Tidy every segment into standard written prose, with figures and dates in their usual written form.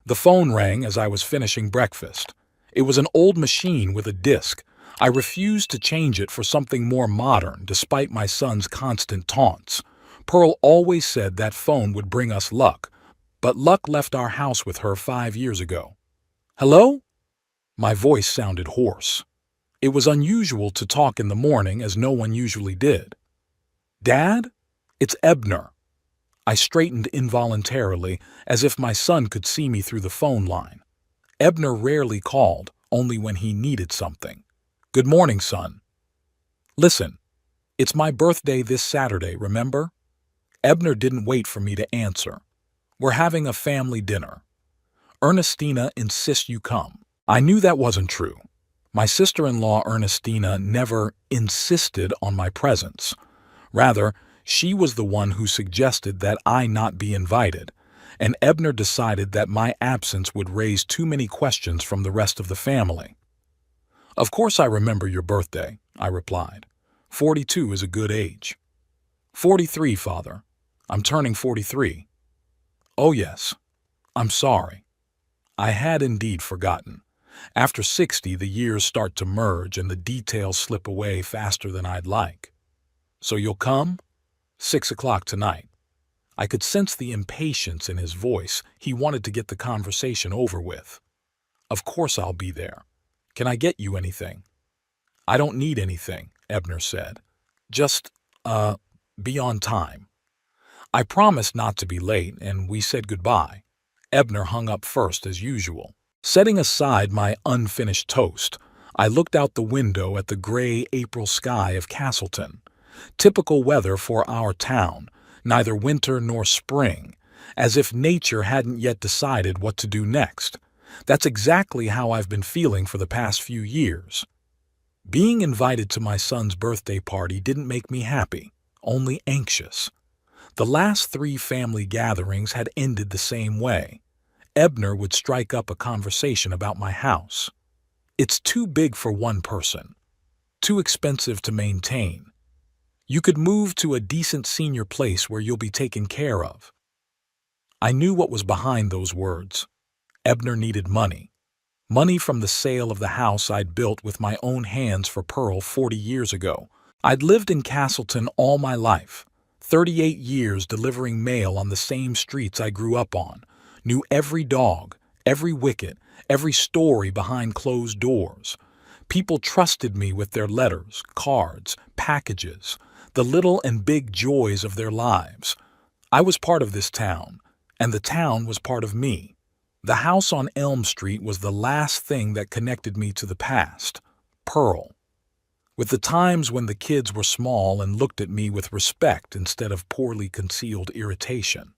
The phone rang as I was finishing breakfast. It was an old machine with a disc. I refused to change it for something more modern, despite my son's constant taunts. Pearl always said that phone would bring us luck, but luck left our house with her 5 years ago. Hello? My voice sounded hoarse. It was unusual to talk in the morning as no one usually did. Dad? It's Ebner. I straightened involuntarily, as if my son could see me through the phone line. Ebner rarely called, only when he needed something. Good morning, son. Listen, it's my birthday this Saturday, remember? Ebner didn't wait for me to answer. We're having a family dinner. Ernestina insists you come. I knew that wasn't true. My sister-in-law Ernestina never insisted on my presence. Rather, she was the one who suggested that I not be invited, and Ebner decided that my absence would raise too many questions from the rest of the family. Of course I remember your birthday, I replied. 42 is a good age. 43, Father. I'm turning 43. Oh yes. I'm sorry. I had indeed forgotten. After 60, the years start to merge and the details slip away faster than I'd like. So you'll come? 6 o'clock tonight. I could sense the impatience in his voice. He wanted to get the conversation over with. Of course I'll be there. Can I get you anything? I don't need anything, Ebner said. Just, be on time. I promised not to be late, and we said goodbye. Ebner hung up first as usual. Setting aside my unfinished toast, I looked out the window at the gray April sky of Castleton. Typical weather for our town, neither winter nor spring, as if nature hadn't yet decided what to do next. That's exactly how I've been feeling for the past few years. Being invited to my son's birthday party didn't make me happy, only anxious. The last 3 family gatherings had ended the same way. Ebner would strike up a conversation about my house. It's too big for one person, too expensive to maintain. You could move to a decent senior place where you'll be taken care of. I knew what was behind those words. Ebner needed money. Money from the sale of the house I'd built with my own hands for Pearl 40 years ago. I'd lived in Castleton all my life, 38 years delivering mail on the same streets I grew up on, knew every dog, every wicket, every story behind closed doors. People trusted me with their letters, cards, packages, the little and big joys of their lives. I was part of this town, and the town was part of me. The house on Elm Street was the last thing that connected me to the past, Pearl. With the times when the kids were small and looked at me with respect instead of poorly concealed irritation.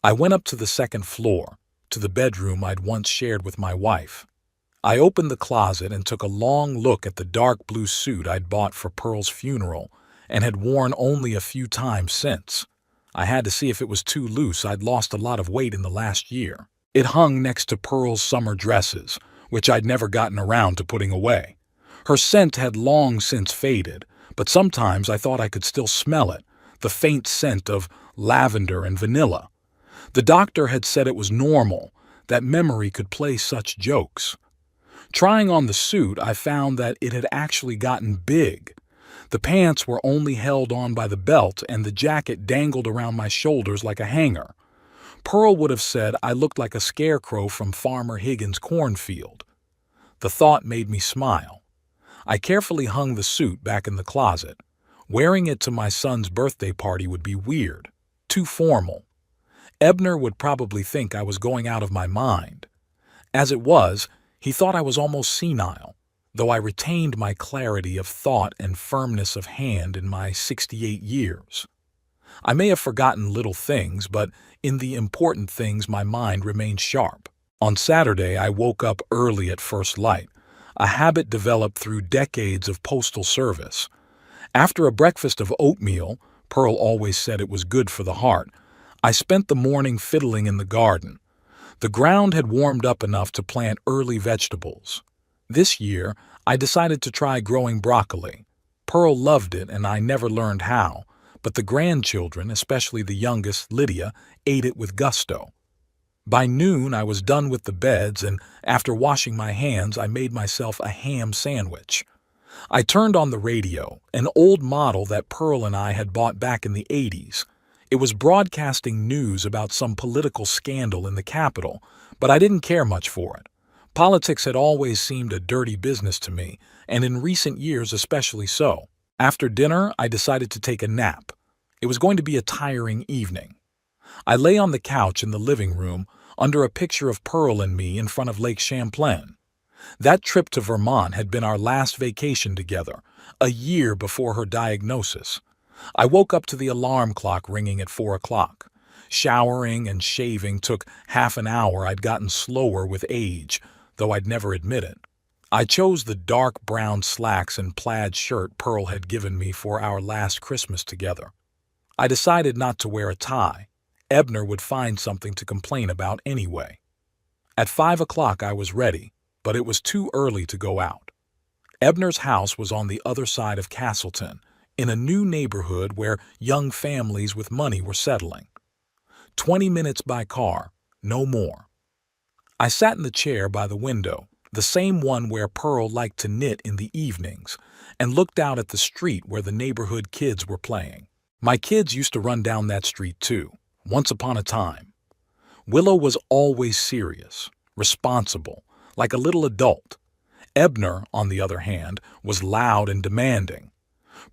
I went up to the second floor, to the bedroom I'd once shared with my wife. I opened the closet and took a long look at the dark blue suit I'd bought for Pearl's funeral and had worn only a few times since. I had to see if it was too loose. I'd lost a lot of weight in the last year. It hung next to Pearl's summer dresses, which I'd never gotten around to putting away. Her scent had long since faded, but sometimes I thought I could still smell it, the faint scent of lavender and vanilla. The doctor had said it was normal, that memory could play such jokes. Trying on the suit, I found that it had actually gotten big. The pants were only held on by the belt, and the jacket dangled around my shoulders like a hanger. Pearl would have said I looked like a scarecrow from Farmer Higgins' cornfield. The thought made me smile. I carefully hung the suit back in the closet. Wearing it to my son's birthday party would be weird, too formal. Ebner would probably think I was going out of my mind. As it was, he thought I was almost senile, though I retained my clarity of thought and firmness of hand in my 68 years. I may have forgotten little things, but in the important things my mind remained sharp. On Saturday, I woke up early at first light, a habit developed through decades of postal service. After a breakfast of oatmeal, Pearl always said it was good for the heart, I spent the morning fiddling in the garden. The ground had warmed up enough to plant early vegetables. This year, I decided to try growing broccoli. Pearl loved it and I never learned how, but the grandchildren, especially the youngest, Lydia, ate it with gusto. By noon, I was done with the beds, and after washing my hands, I made myself a ham sandwich. I turned on the radio, an old model that Pearl and I had bought back in the 80s. It was broadcasting news about some political scandal in the capital, but I didn't care much for it. Politics had always seemed a dirty business to me, and in recent years especially so. After dinner, I decided to take a nap. It was going to be a tiring evening. I lay on the couch in the living room under a picture of Pearl and me in front of Lake Champlain. That trip to Vermont had been our last vacation together, a year before her diagnosis. I woke up to the alarm clock ringing at 4 o'clock. Showering and shaving took half an hour. I'd gotten slower with age, though I'd never admit it. I chose the dark brown slacks and plaid shirt Pearl had given me for our last Christmas together. I decided not to wear a tie. Ebner would find something to complain about anyway. At 5 o'clock I was ready, but it was too early to go out. Ebner's house was on the other side of Castleton, in a new neighborhood where young families with money were settling. 20 minutes by car, no more. I sat in the chair by the window, the same one where Pearl liked to knit in the evenings, and looked out at the street where the neighborhood kids were playing. My kids used to run down that street too, once upon a time. Willow was always serious, responsible, like a little adult. Ebner, on the other hand, was loud and demanding.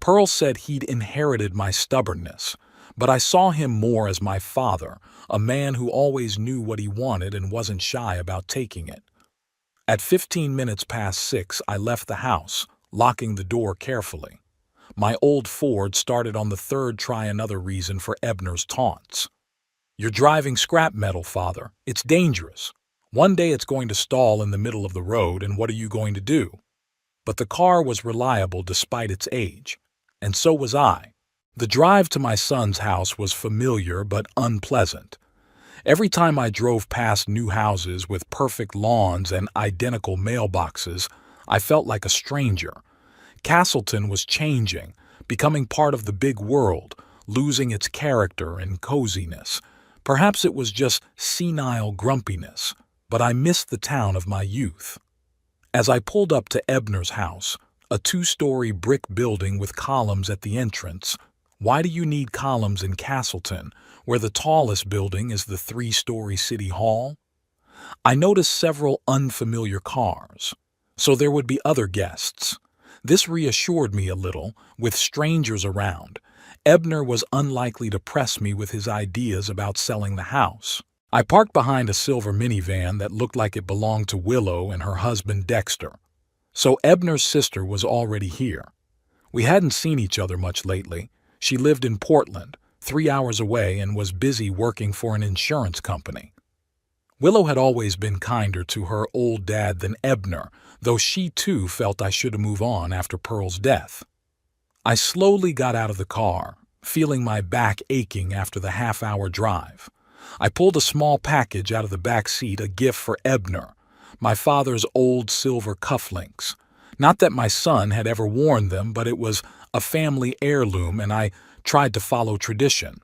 Pearl said he'd inherited my stubbornness, but I saw him more as my father, a man who always knew what he wanted and wasn't shy about taking it. At 15 minutes past 6, I left the house, locking the door carefully. My old Ford started on the third try, another reason for Ebner's taunts. "You're driving scrap metal, Father. It's dangerous. One day it's going to stall in the middle of the road, and what are you going to do?" But the car was reliable despite its age, and so was I. The drive to my son's house was familiar but unpleasant. Every time I drove past new houses with perfect lawns and identical mailboxes, I felt like a stranger. Castleton was changing, becoming part of the big world, losing its character and coziness. Perhaps it was just senile grumpiness, but I missed the town of my youth. As I pulled up to Ebner's house, a 2-story brick building with columns at the entrance. Why do you need columns in Castleton, where the tallest building is the 3-story City Hall? I noticed several unfamiliar cars, so there would be other guests. This reassured me a little, with strangers around. Ebner was unlikely to press me with his ideas about selling the house. I parked behind a silver minivan that looked like it belonged to Willow and her husband Dexter. So Ebner's sister was already here. We hadn't seen each other much lately. She lived in Portland, 3 hours away, and was busy working for an insurance company. Willow had always been kinder to her old dad than Ebner, though she too felt I should move on after Pearl's death. I slowly got out of the car, feeling my back aching after the half-hour drive. I pulled a small package out of the back seat, a gift for Ebner, my father's old silver cufflinks. Not that my son had ever worn them, but it was a family heirloom, and I tried to follow tradition.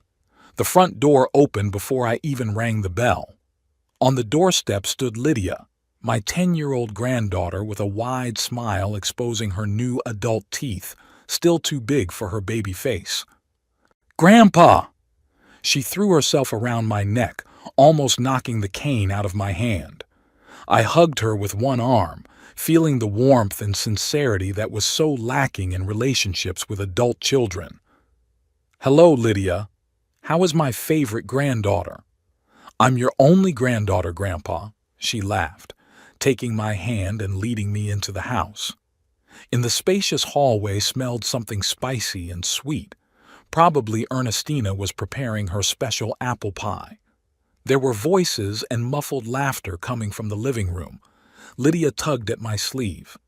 The front door opened before I even rang the bell. On the doorstep stood Lydia, my 10-year-old granddaughter, with a wide smile exposing her new adult teeth, still too big for her baby face. "Grandpa!" She threw herself around my neck, almost knocking the cane out of my hand. I hugged her with one arm, feeling the warmth and sincerity that was so lacking in relationships with adult children. "Hello, Lydia. How is my favorite granddaughter?" "I'm your only granddaughter, Grandpa," she laughed, taking my hand and leading me into the house. In the spacious hallway smelled something spicy and sweet. Probably Ernestina was preparing her special apple pie. There were voices and muffled laughter coming from the living room. Lydia tugged at my sleeve.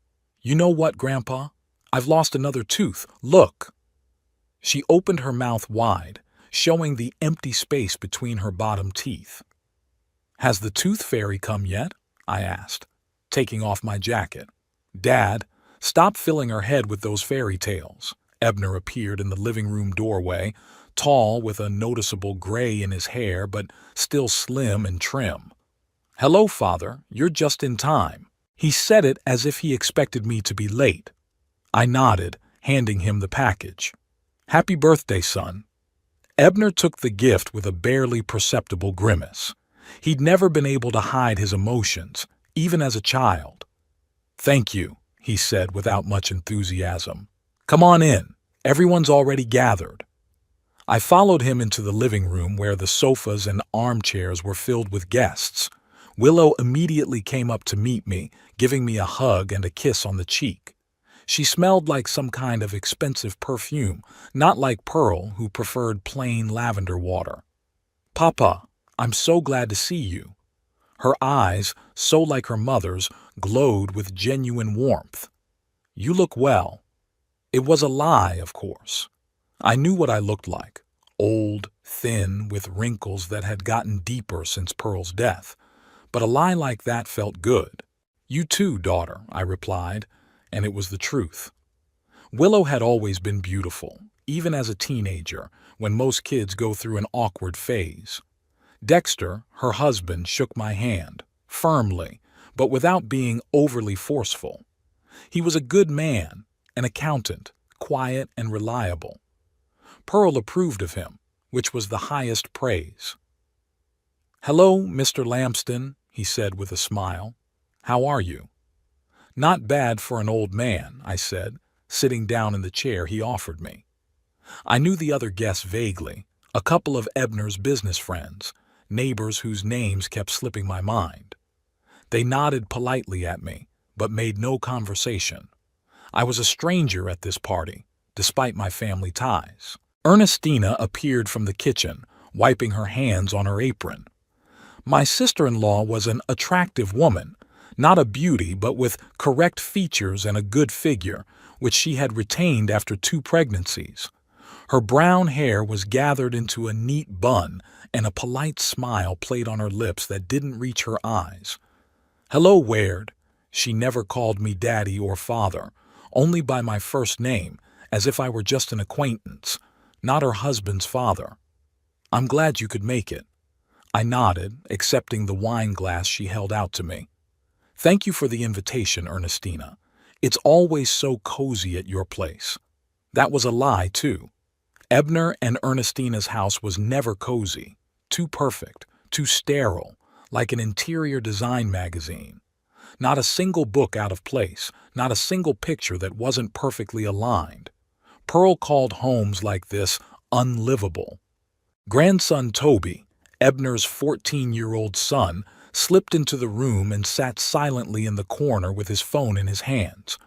"You know what, Grandpa? I've lost another tooth. Look!" She opened her mouth wide, showing the empty space between her bottom teeth. "Has the tooth fairy come yet?" I asked, taking off my jacket. "Dad, stop filling her head with those fairy tales." Ebner appeared in the living room doorway, tall with a noticeable gray in his hair, but still slim and trim. "Hello, Father, you're just in time." He said it as if he expected me to be late. I nodded, handing him the package. "Happy birthday, son." Ebner took the gift with a barely perceptible grimace. He'd never been able to hide his emotions, even as a child. "Thank you," he said without much enthusiasm. "Come on in. Everyone's already gathered." I followed him into the living room where the sofas and armchairs were filled with guests. Willow immediately came up to meet me, giving me a hug and a kiss on the cheek. She smelled like some kind of expensive perfume, not like Pearl, who preferred plain lavender water. "Papa, I'm so glad to see you." Her eyes, so like her mother's, glowed with genuine warmth. "You look well." It was a lie, of course. I knew what I looked like: old, thin, with wrinkles that had gotten deeper since Pearl's death. But a lie like that felt good. "You too, daughter," I replied, and it was the truth. Willow had always been beautiful, even as a teenager, when most kids go through an awkward phase. Dexter, her husband, shook my hand, firmly, but without being overly forceful. He was a good man, an accountant, quiet and reliable. Pearl approved of him, which was the highest praise. "Hello, Mr. Lamston," he said with a smile. "How are you?" "Not bad for an old man," I said, sitting down in the chair he offered me. I knew the other guests vaguely, a couple of Ebner's business friends, neighbors whose names kept slipping my mind. They nodded politely at me, but made no conversation. I was a stranger at this party, despite my family ties. Ernestina appeared from the kitchen, wiping her hands on her apron. My sister-in-law was an attractive woman, not a beauty but with correct features and a good figure, which she had retained after 2 pregnancies. Her brown hair was gathered into a neat bun, and a polite smile played on her lips that didn't reach her eyes. "Hello, Waird." She never called me daddy or father, only by my first name, as if I were just an acquaintance, not her husband's father. "I'm glad you could make it." I nodded, accepting the wine glass she held out to me. "Thank you for the invitation, Ernestina. It's always so cozy at your place." That was a lie, too. Ebner and Ernestina's house was never cozy. Too perfect, too sterile, like an interior design magazine. Not a single book out of place, not a single picture that wasn't perfectly aligned. Pearl called homes like this unlivable. Grandson Toby, Ebner's 14-year-old son, slipped into the room and sat silently in the corner with his phone in his hands.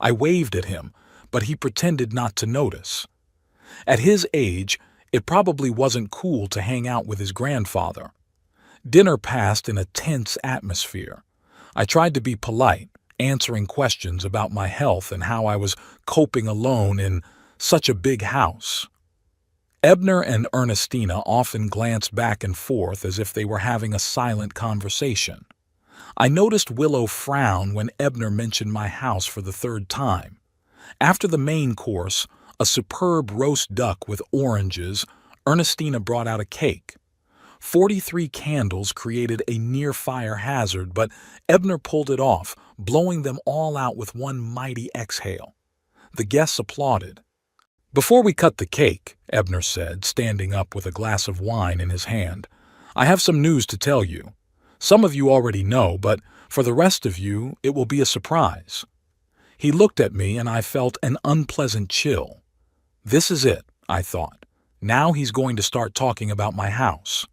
I waved at him, but he pretended not to notice. At his age, it probably wasn't cool to hang out with his grandfather. Dinner passed in a tense atmosphere. I tried to be polite, answering questions about my health and how I was coping alone in such a big house. Ebner and Ernestina often glanced back and forth as if they were having a silent conversation. I noticed Willow frown when Ebner mentioned my house for the 3rd time. After the main course, a superb roast duck with oranges, Ernestina brought out a cake. 43 candles created a near-fire hazard, but Ebner pulled it off, blowing them all out with one mighty exhale. The guests applauded. "Before we cut the cake," Ebner said, standing up with a glass of wine in his hand, "I have some news to tell you. Some of you already know, but for the rest of you, it will be a surprise." He looked at me and I felt an unpleasant chill. This is it, I thought. Now he's going to start talking about my house.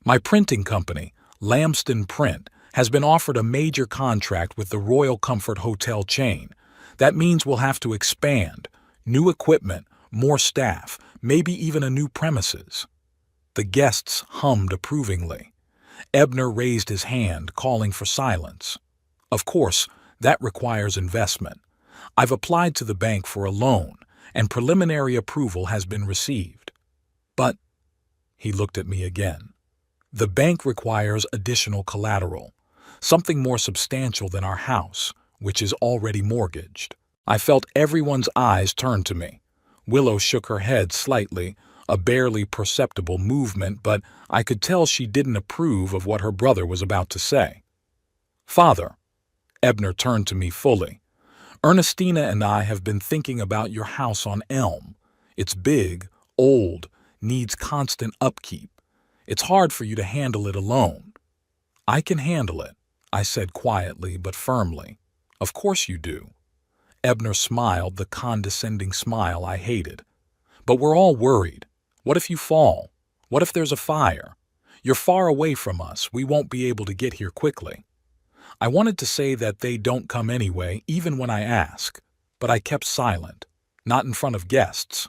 My printing company, Lamston Print, has been offered a major contract with the Royal Comfort Hotel chain. That means we'll have to expand. New equipment, more staff, maybe even a new premises. The guests hummed approvingly. Ebner raised his hand, calling for silence. Of course, that requires investment. I've applied to the bank for a loan, and preliminary approval has been received. But, he looked at me again. The bank requires additional collateral, something more substantial than our house, which is already mortgaged. I felt everyone's eyes turn to me. Willow shook her head slightly, a barely perceptible movement, but I could tell she didn't approve of what her brother was about to say. "Father," Ebner turned to me fully, "Ernestina and I have been thinking about your house on Elm. It's big, old, needs constant upkeep. It's hard for you to handle it alone." "I can handle it," I said quietly but firmly. "Of course you do." Ebner smiled, the condescending smile I hated. "But we're all worried. What if you fall? What if there's a fire? You're far away from us. We won't be able to get here quickly." I wanted to say that they don't come anyway, even when I ask, but I kept silent, not in front of guests.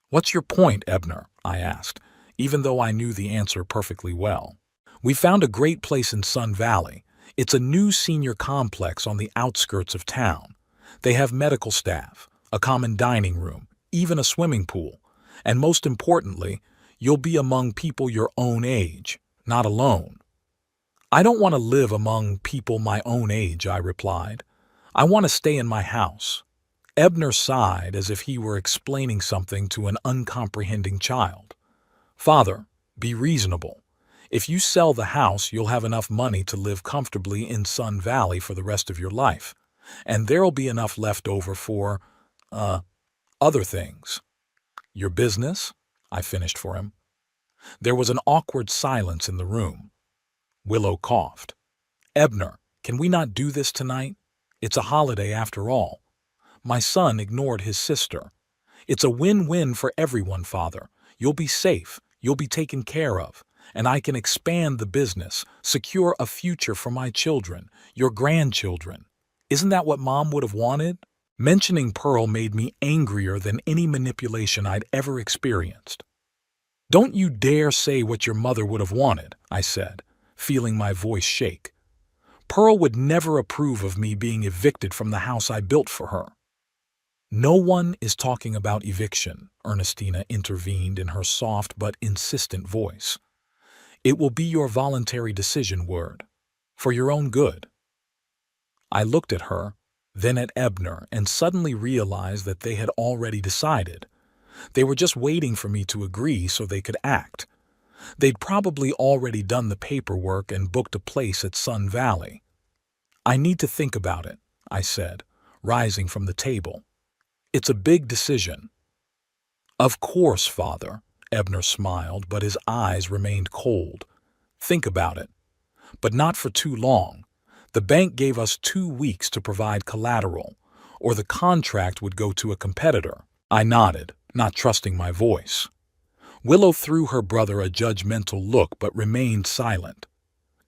"What's your point, Ebner?" I asked, even though I knew the answer perfectly well. "We found a great place in Sun Valley. It's a new senior complex on the outskirts of town. They have medical staff, a common dining room, even a swimming pool. And most importantly, you'll be among people your own age, not alone." "I don't want to live among people my own age," I replied. "I want to stay in my house." Ebner sighed as if he were explaining something to an uncomprehending child. "Father, be reasonable. If you sell the house, you'll have enough money to live comfortably in Sun Valley for the rest of your life. And there'll be enough left over for, other things." "Your business?" I finished for him. There was an awkward silence in the room. Willow coughed. "Ebner, can we not do this tonight? It's a holiday after all." My son ignored his sister. "It's a win-win for everyone, Father. You'll be safe, you'll be taken care of, and I can expand the business, secure a future for my children, your grandchildren. Isn't that what Mom would have wanted?" Mentioning Pearl made me angrier than any manipulation I'd ever experienced. "Don't you dare say what your mother would have wanted," I said, feeling my voice shake. "Pearl would never approve of me being evicted from the house I built for her." "No one is talking about eviction," Ernestina intervened in her soft but insistent voice. "It will be your voluntary decision, Word, for your own good." I looked at her, then at Ebner, and suddenly realized that they had already decided. They were just waiting for me to agree so they could act. They'd probably already done the paperwork and booked a place at Sun Valley. "I need to think about it," I said, rising from the table. "It's a big decision." "Of course, Father," Ebner smiled, but his eyes remained cold. "Think about it. But not for too long. The bank gave us 2 weeks to provide collateral, or the contract would go to a competitor." I nodded, not trusting my voice. Willow threw her brother a judgmental look but remained silent.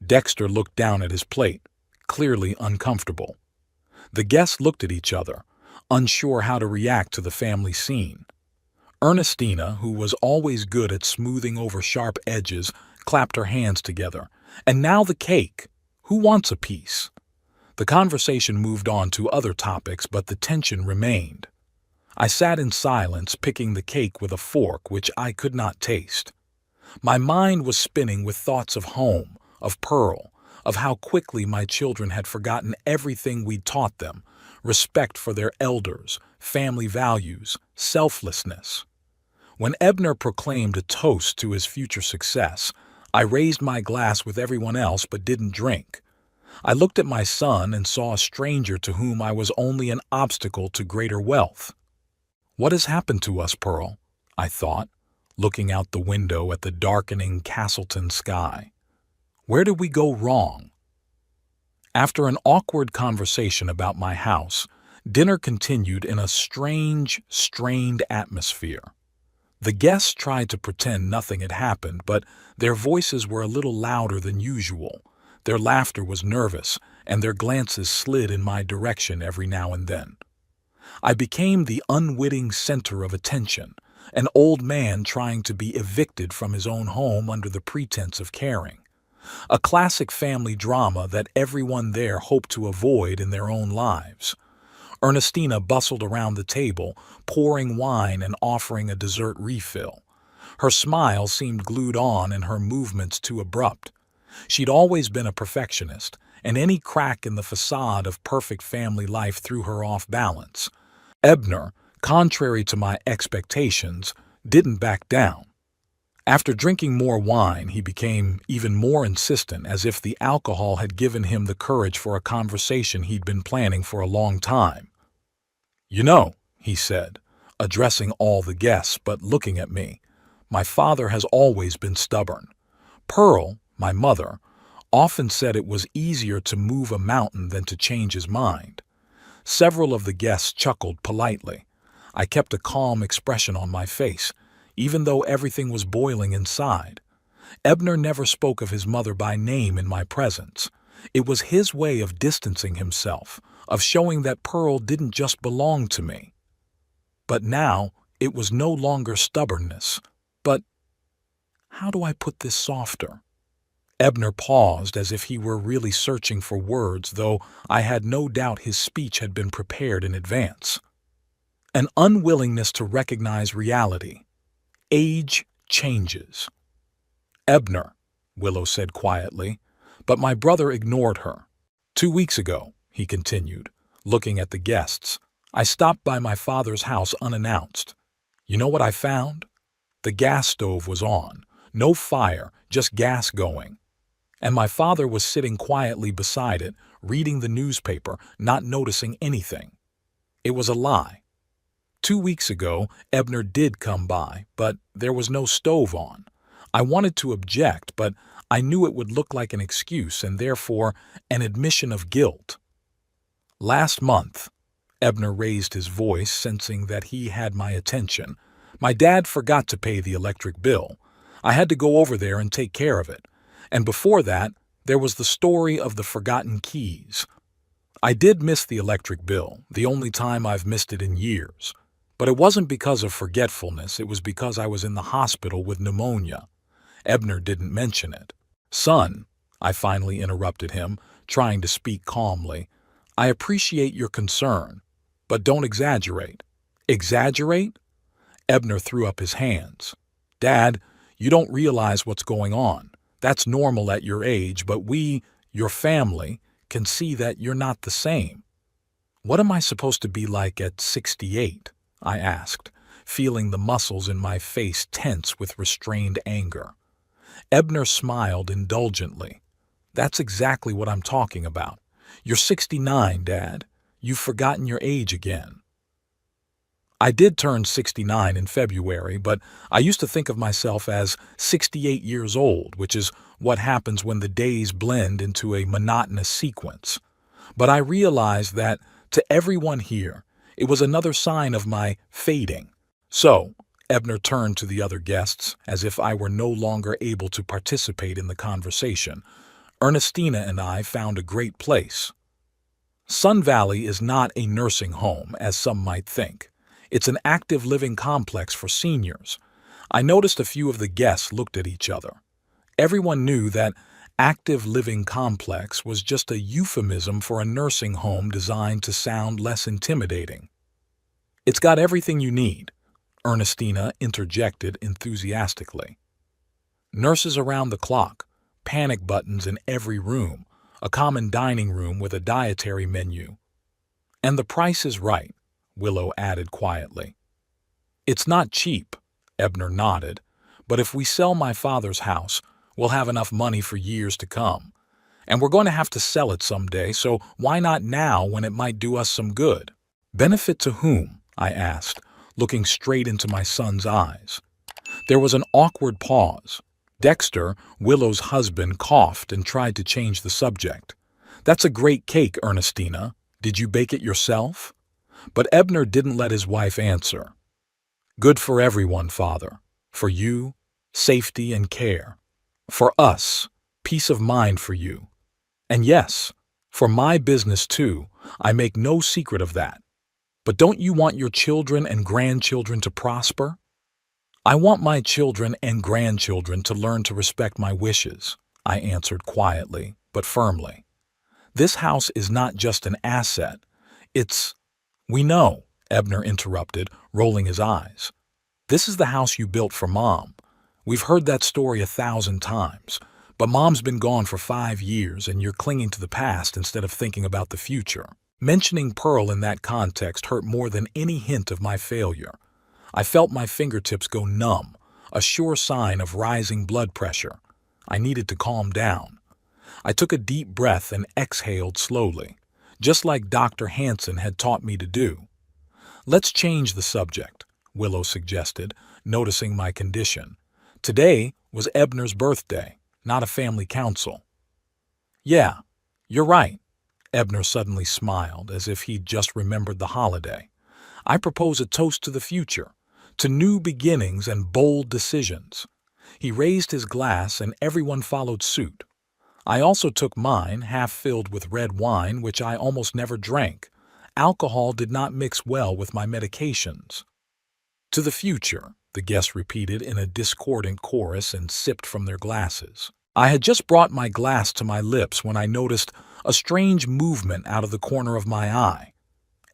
Dexter looked down at his plate, clearly uncomfortable. The guests looked at each other, unsure how to react to the family scene. Ernestina, who was always good at smoothing over sharp edges, clapped her hands together. "And now the cake. Who wants a piece?" The conversation moved on to other topics, but the tension remained. I sat in silence, picking the cake with a fork which I could not taste. My mind was spinning with thoughts of home, of Pearl, of how quickly my children had forgotten everything we'd taught them: respect for their elders, family values, selflessness. When Ebner proclaimed a toast to his future success, I raised my glass with everyone else but didn't drink. I looked at my son and saw a stranger to whom I was only an obstacle to greater wealth. "What has happened to us, Pearl?" I thought, looking out the window at the darkening Castleton sky. "Where did we go wrong?" After an awkward conversation about my house, dinner continued in a strange, strained atmosphere. The guests tried to pretend nothing had happened, but their voices were a little louder than usual. Their laughter was nervous, and their glances slid in my direction every now and then. I became the unwitting center of attention, an old man trying to be evicted from his own home under the pretense of caring. A classic family drama that everyone there hoped to avoid in their own lives. Ernestina bustled around the table, pouring wine and offering a dessert refill. Her smile seemed glued on and her movements too abrupt. She'd always been a perfectionist, and any crack in the facade of perfect family life threw her off balance. Ebner, contrary to my expectations, didn't back down. After drinking more wine, he became even more insistent, as if the alcohol had given him the courage for a conversation he'd been planning for a long time. "You know," he said, addressing all the guests but looking at me, "my father has always been stubborn. Pearl, my mother, often said it was easier to move a mountain than to change his mind." Several of the guests chuckled politely. I kept a calm expression on my face, even though everything was boiling inside. Ebner never spoke of his mother by name in my presence. It was his way of distancing himself, of showing that Pearl didn't just belong to me. But now it was no longer stubbornness, but how do I put this softer? Ebner paused as if he were really searching for words, though I had no doubt his speech had been prepared in advance. An unwillingness to recognize reality. Age changes. "Ebner," Willow said quietly, but my brother ignored her. "2 weeks ago," he continued, looking at the guests, "I stopped by my father's house unannounced. You know what I found? The gas stove was on. No fire, just gas going. And my father was sitting quietly beside it, reading the newspaper, not noticing anything. It was a lie. 2 weeks ago, Ebner did come by, but there was no stove on. I wanted to object, but I knew it would look like an excuse and therefore an admission of guilt. Last month," Ebner raised his voice, sensing that he had my attention, "my dad forgot to pay the electric bill. I had to go over there and take care of it. And before that, there was the story of the forgotten keys. I did miss the electric bill, the only time I've missed it in years. But it wasn't because of forgetfulness, it was because I was in the hospital with pneumonia. Ebner didn't mention it. Son," I finally interrupted him, trying to speak calmly, "I appreciate your concern, but don't exaggerate." "Exaggerate?" Ebner threw up his hands. "Dad, you don't realize what's going on. That's normal at your age, but we, your family, can see that you're not the same." "What am I supposed to be like at 68? I asked, feeling the muscles in my face tense with restrained anger. Ebner smiled indulgently. "That's exactly what I'm talking about. You're 69, Dad. You've forgotten your age again." I did turn 69 in February, but I used to think of myself as 68 years old, which is what happens when the days blend into a monotonous sequence. But I realized that, to everyone here, it was another sign of my fading. "So," Ebner turned to the other guests, as if I were no longer able to participate in the conversation, "Ernestina and I found a great place. Sun Valley is not a nursing home, as some might think. It's an active living complex for seniors." I noticed a few of the guests looked at each other. Everyone knew that active living complex was just a euphemism for a nursing home designed to sound less intimidating. "It's got everything you need," Ernestina interjected enthusiastically. "Nurses around the clock, panic buttons in every room, a common dining room with a dietary menu. And the price is right," Willow added quietly. "It's not cheap," Ebner nodded, "but if we sell my father's house, we'll have enough money for years to come. And we're going to have to sell it someday, so why not now when it might do us some good?" "Benefit to whom?" I asked, looking straight into my son's eyes. There was an awkward pause. Dexter, Willow's husband, coughed and tried to change the subject. "That's a great cake, Ernestina. Did you bake it yourself?" But Ebner didn't let his wife answer. "Good for everyone, Father. For you, safety and care. For us, peace of mind for you. And yes, for my business too, I make no secret of that. But don't you want your children and grandchildren to prosper?" "I want my children and grandchildren to learn to respect my wishes," I answered quietly, but firmly. "This house is not just an asset. It's—" "We know," Ebner interrupted, rolling his eyes. "This is the house you built for Mom. We've heard that story 1,000 times, but Mom's been gone for 5 years and you're clinging to the past instead of thinking about the future." Mentioning Pearl in that context hurt more than any hint of my failure. I felt my fingertips go numb, a sure sign of rising blood pressure. I needed to calm down. I took a deep breath and exhaled slowly, just like Dr. Hansen had taught me to do. "Let's change the subject," Willow suggested, noticing my condition. Today was Ebner's birthday, not a family council. "Yeah, you're right." Ebner suddenly smiled, as if he'd just remembered the holiday. "I propose a toast to the future, to new beginnings and bold decisions." He raised his glass and everyone followed suit. I also took mine, half filled with red wine, which I almost never drank. Alcohol did not mix well with my medications. "To the future," the guests repeated in a discordant chorus and sipped from their glasses. I had just brought my glass to my lips when I noticed a strange movement out of the corner of my eye.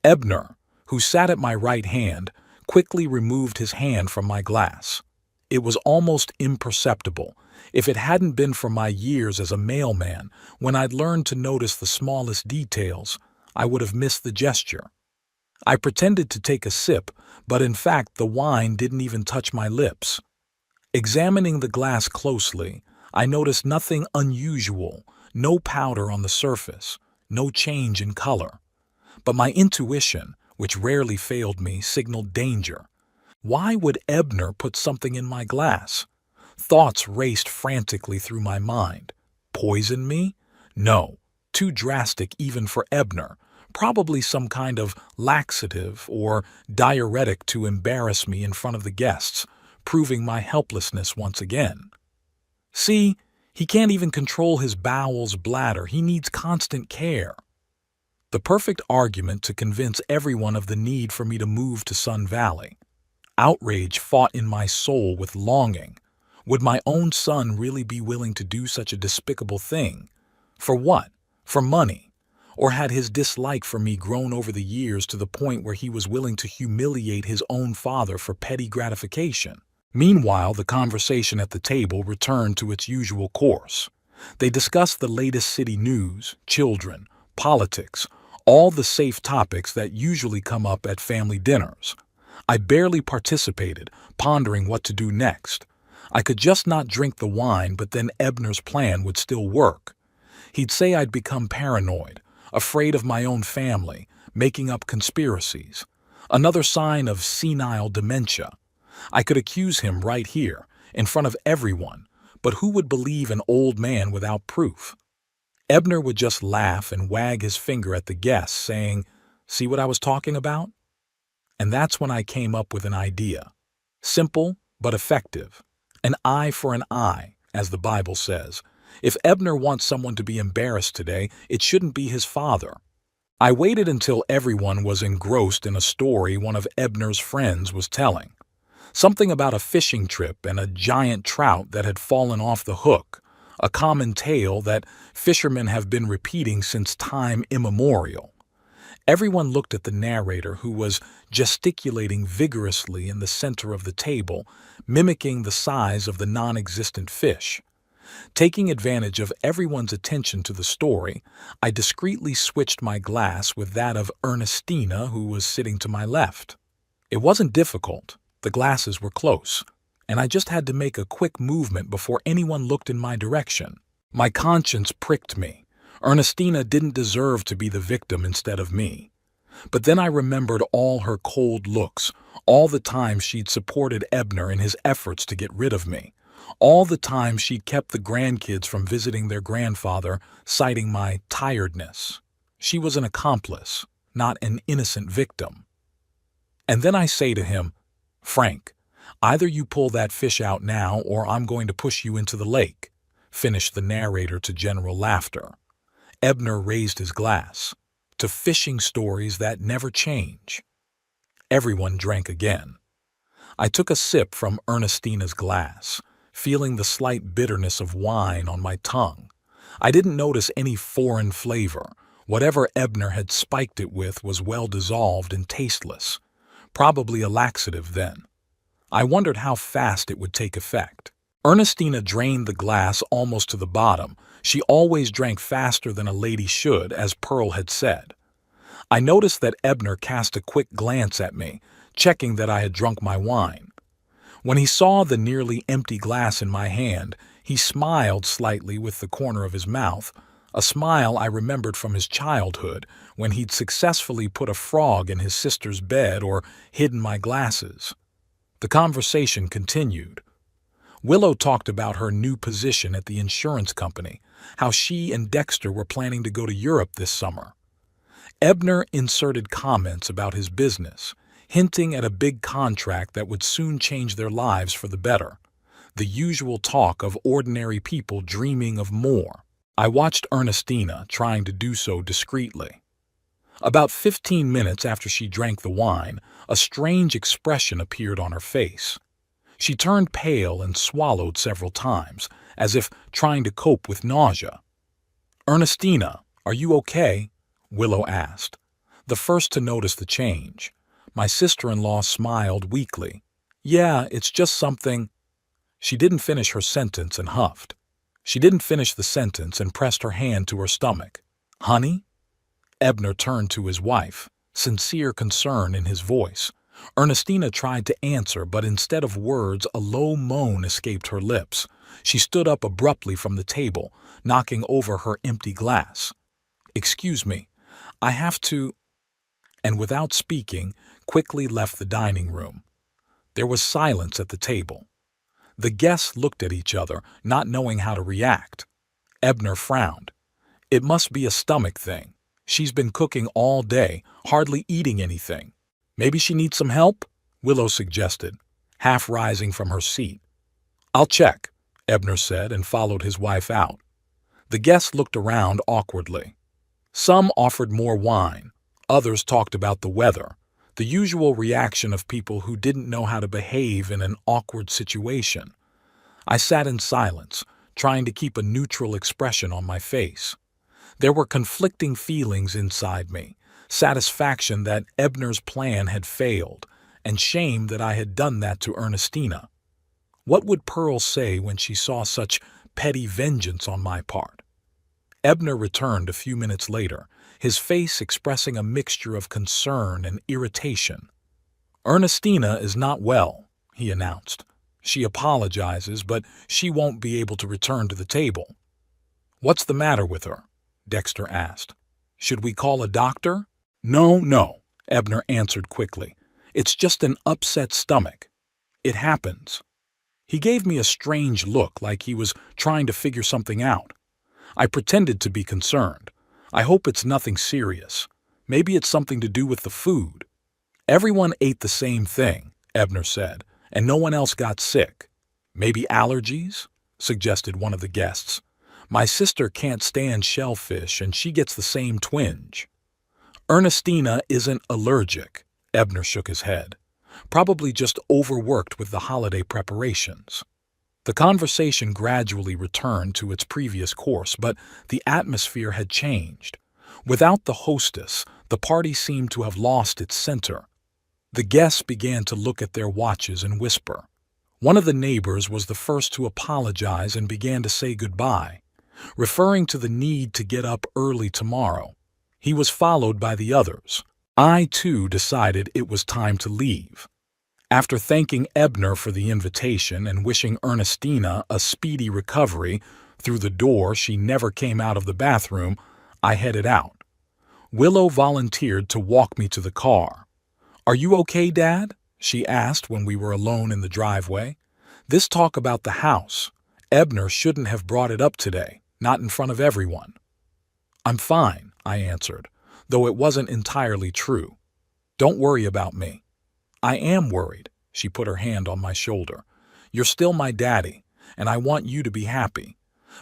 Ebner, who sat at my right hand, quickly removed his hand from my glass. It was almost imperceptible. If it hadn't been for my years as a mailman, when I'd learned to notice the smallest details, I would have missed the gesture. I pretended to take a sip, but in fact the wine didn't even touch my lips. Examining the glass closely, I noticed nothing unusual, no powder on the surface, no change in color. But my intuition, which rarely failed me, signaled danger. Why would Ebner put something in my glass? Thoughts raced frantically through my mind. Poison me? No, too drastic even for Ebner. Probably some kind of laxative or diuretic to embarrass me in front of the guests, proving my helplessness once again. See, he can't even control his bowels bladder. He needs constant care. The perfect argument to convince everyone of the need for me to move to Sun Valley. Outrage fought in my soul with longing. Would my own son really be willing to do such a despicable thing? For what? For money? Or had his dislike for me grown over the years to the point where he was willing to humiliate his own father for petty gratification? Meanwhile, the conversation at the table returned to its usual course. They discussed the latest city news, children, politics, all the safe topics that usually come up at family dinners. I barely participated, pondering what to do next. I could just not drink the wine, but then Ebner's plan would still work. He'd say I'd become paranoid, afraid of my own family, making up conspiracies. Another sign of senile dementia. I could accuse him right here, in front of everyone, but who would believe an old man without proof? Ebner would just laugh and wag his finger at the guests, saying, "See what I was talking about?" And that's when I came up with an idea. Simple, but effective. An eye for an eye, as the Bible says. If Ebner wants someone to be embarrassed today, it shouldn't be his father. I waited until everyone was engrossed in a story one of Ebner's friends was telling. Something about a fishing trip and a giant trout that had fallen off the hook, a common tale that fishermen have been repeating since time immemorial. Everyone looked at the narrator, who was gesticulating vigorously in the center of the table, mimicking the size of the non-existent fish. Taking advantage of everyone's attention to the story, I discreetly switched my glass with that of Ernestina, who was sitting to my left. It wasn't difficult. The glasses were close, and I just had to make a quick movement before anyone looked in my direction. My conscience pricked me. Ernestina didn't deserve to be the victim instead of me. But then I remembered all her cold looks, all the times she'd supported Ebner in his efforts to get rid of me, all the times she'd kept the grandkids from visiting their grandfather, citing my tiredness. She was an accomplice, not an innocent victim. And then I say to him, "Frank, either you pull that fish out now or I'm going to push you into the lake," finished the narrator to general laughter. Ebner raised his glass. "To fishing stories that never change." Everyone drank again. I took a sip from Ernestina's glass, feeling the slight bitterness of wine on my tongue. I didn't notice any foreign flavor. Whatever Ebner had spiked it with was well dissolved and tasteless. Probably a laxative then. I wondered how fast it would take effect. Ernestina drained the glass almost to the bottom. She always drank faster than a lady should, as Pearl had said. I noticed that Ebner cast a quick glance at me, checking that I had drunk my wine. When he saw the nearly empty glass in my hand, he smiled slightly with the corner of his mouth, a smile I remembered from his childhood when he'd successfully put a frog in his sister's bed or hidden my glasses. The conversation continued. Willow talked about her new position at the insurance company, how she and Dexter were planning to go to Europe this summer. Ebner inserted comments about his business, hinting at a big contract that would soon change their lives for the better. The usual talk of ordinary people dreaming of more. I watched Ernestina trying to do so discreetly. About 15 minutes after she drank the wine, a strange expression appeared on her face. She turned pale and swallowed several times, as if trying to cope with nausea. "Ernestina, are you okay?" Willow asked, the first to notice the change. My sister-in-law smiled weakly. "Yeah, it's just something—" She didn't finish her sentence and huffed. She didn't finish the sentence and pressed her hand to her stomach. "Honey?" Ebner turned to his wife, sincere concern in his voice. Ernestina tried to answer, but instead of words, a low moan escaped her lips. She stood up abruptly from the table, knocking over her empty glass. "Excuse me, I have to—" and without speaking, quickly left the dining room. There was silence at the table. The guests looked at each other, not knowing how to react. Ebner frowned. "It must be a stomach thing. She's been cooking all day, hardly eating anything. Maybe she needs some help?" Willow suggested, half rising from her seat. "I'll check," Ebner said and followed his wife out. The guests looked around awkwardly. Some offered more wine. Others talked about the weather, the usual reaction of people who didn't know how to behave in an awkward situation. I sat in silence, trying to keep a neutral expression on my face. There were conflicting feelings inside me, satisfaction that Ebner's plan had failed, and shame that I had done that to Ernestina. What would Pearl say when she saw such petty vengeance on my part? Ebner returned a few minutes later, his face expressing a mixture of concern and irritation. "Ernestina is not well," he announced. "She apologizes, but she won't be able to return to the table." "What's the matter with her?" Dexter asked. "Should we call a doctor?" No, Ebner answered quickly. "It's just an upset stomach. It happens." He gave me a strange look, like he was trying to figure something out. I pretended to be concerned. "I hope it's nothing serious. Maybe it's something to do with the food." "Everyone ate the same thing," Ebner said, "and no one else got sick." "Maybe allergies?" suggested one of the guests. "My sister can't stand shellfish, and she gets the same twinge." "Ernestina isn't allergic," Ebner shook his head. "Probably just overworked with the holiday preparations." The conversation gradually returned to its previous course, but the atmosphere had changed. Without the hostess, the party seemed to have lost its center. The guests began to look at their watches and whisper. One of the neighbors was the first to apologize and began to say goodbye, referring to the need to get up early tomorrow. He was followed by the others. I, too, decided it was time to leave. After thanking Ebner for the invitation and wishing Ernestina a speedy recovery, through the door she never came out of the bathroom, I headed out. Willow volunteered to walk me to the car. "Are you okay, Dad?" she asked when we were alone in the driveway. "This talk about the house. Ebner shouldn't have brought it up today, not in front of everyone." "I'm fine," I answered, though it wasn't entirely true. "Don't worry about me." "I am worried," she put her hand on my shoulder. "You're still my daddy, and I want you to be happy.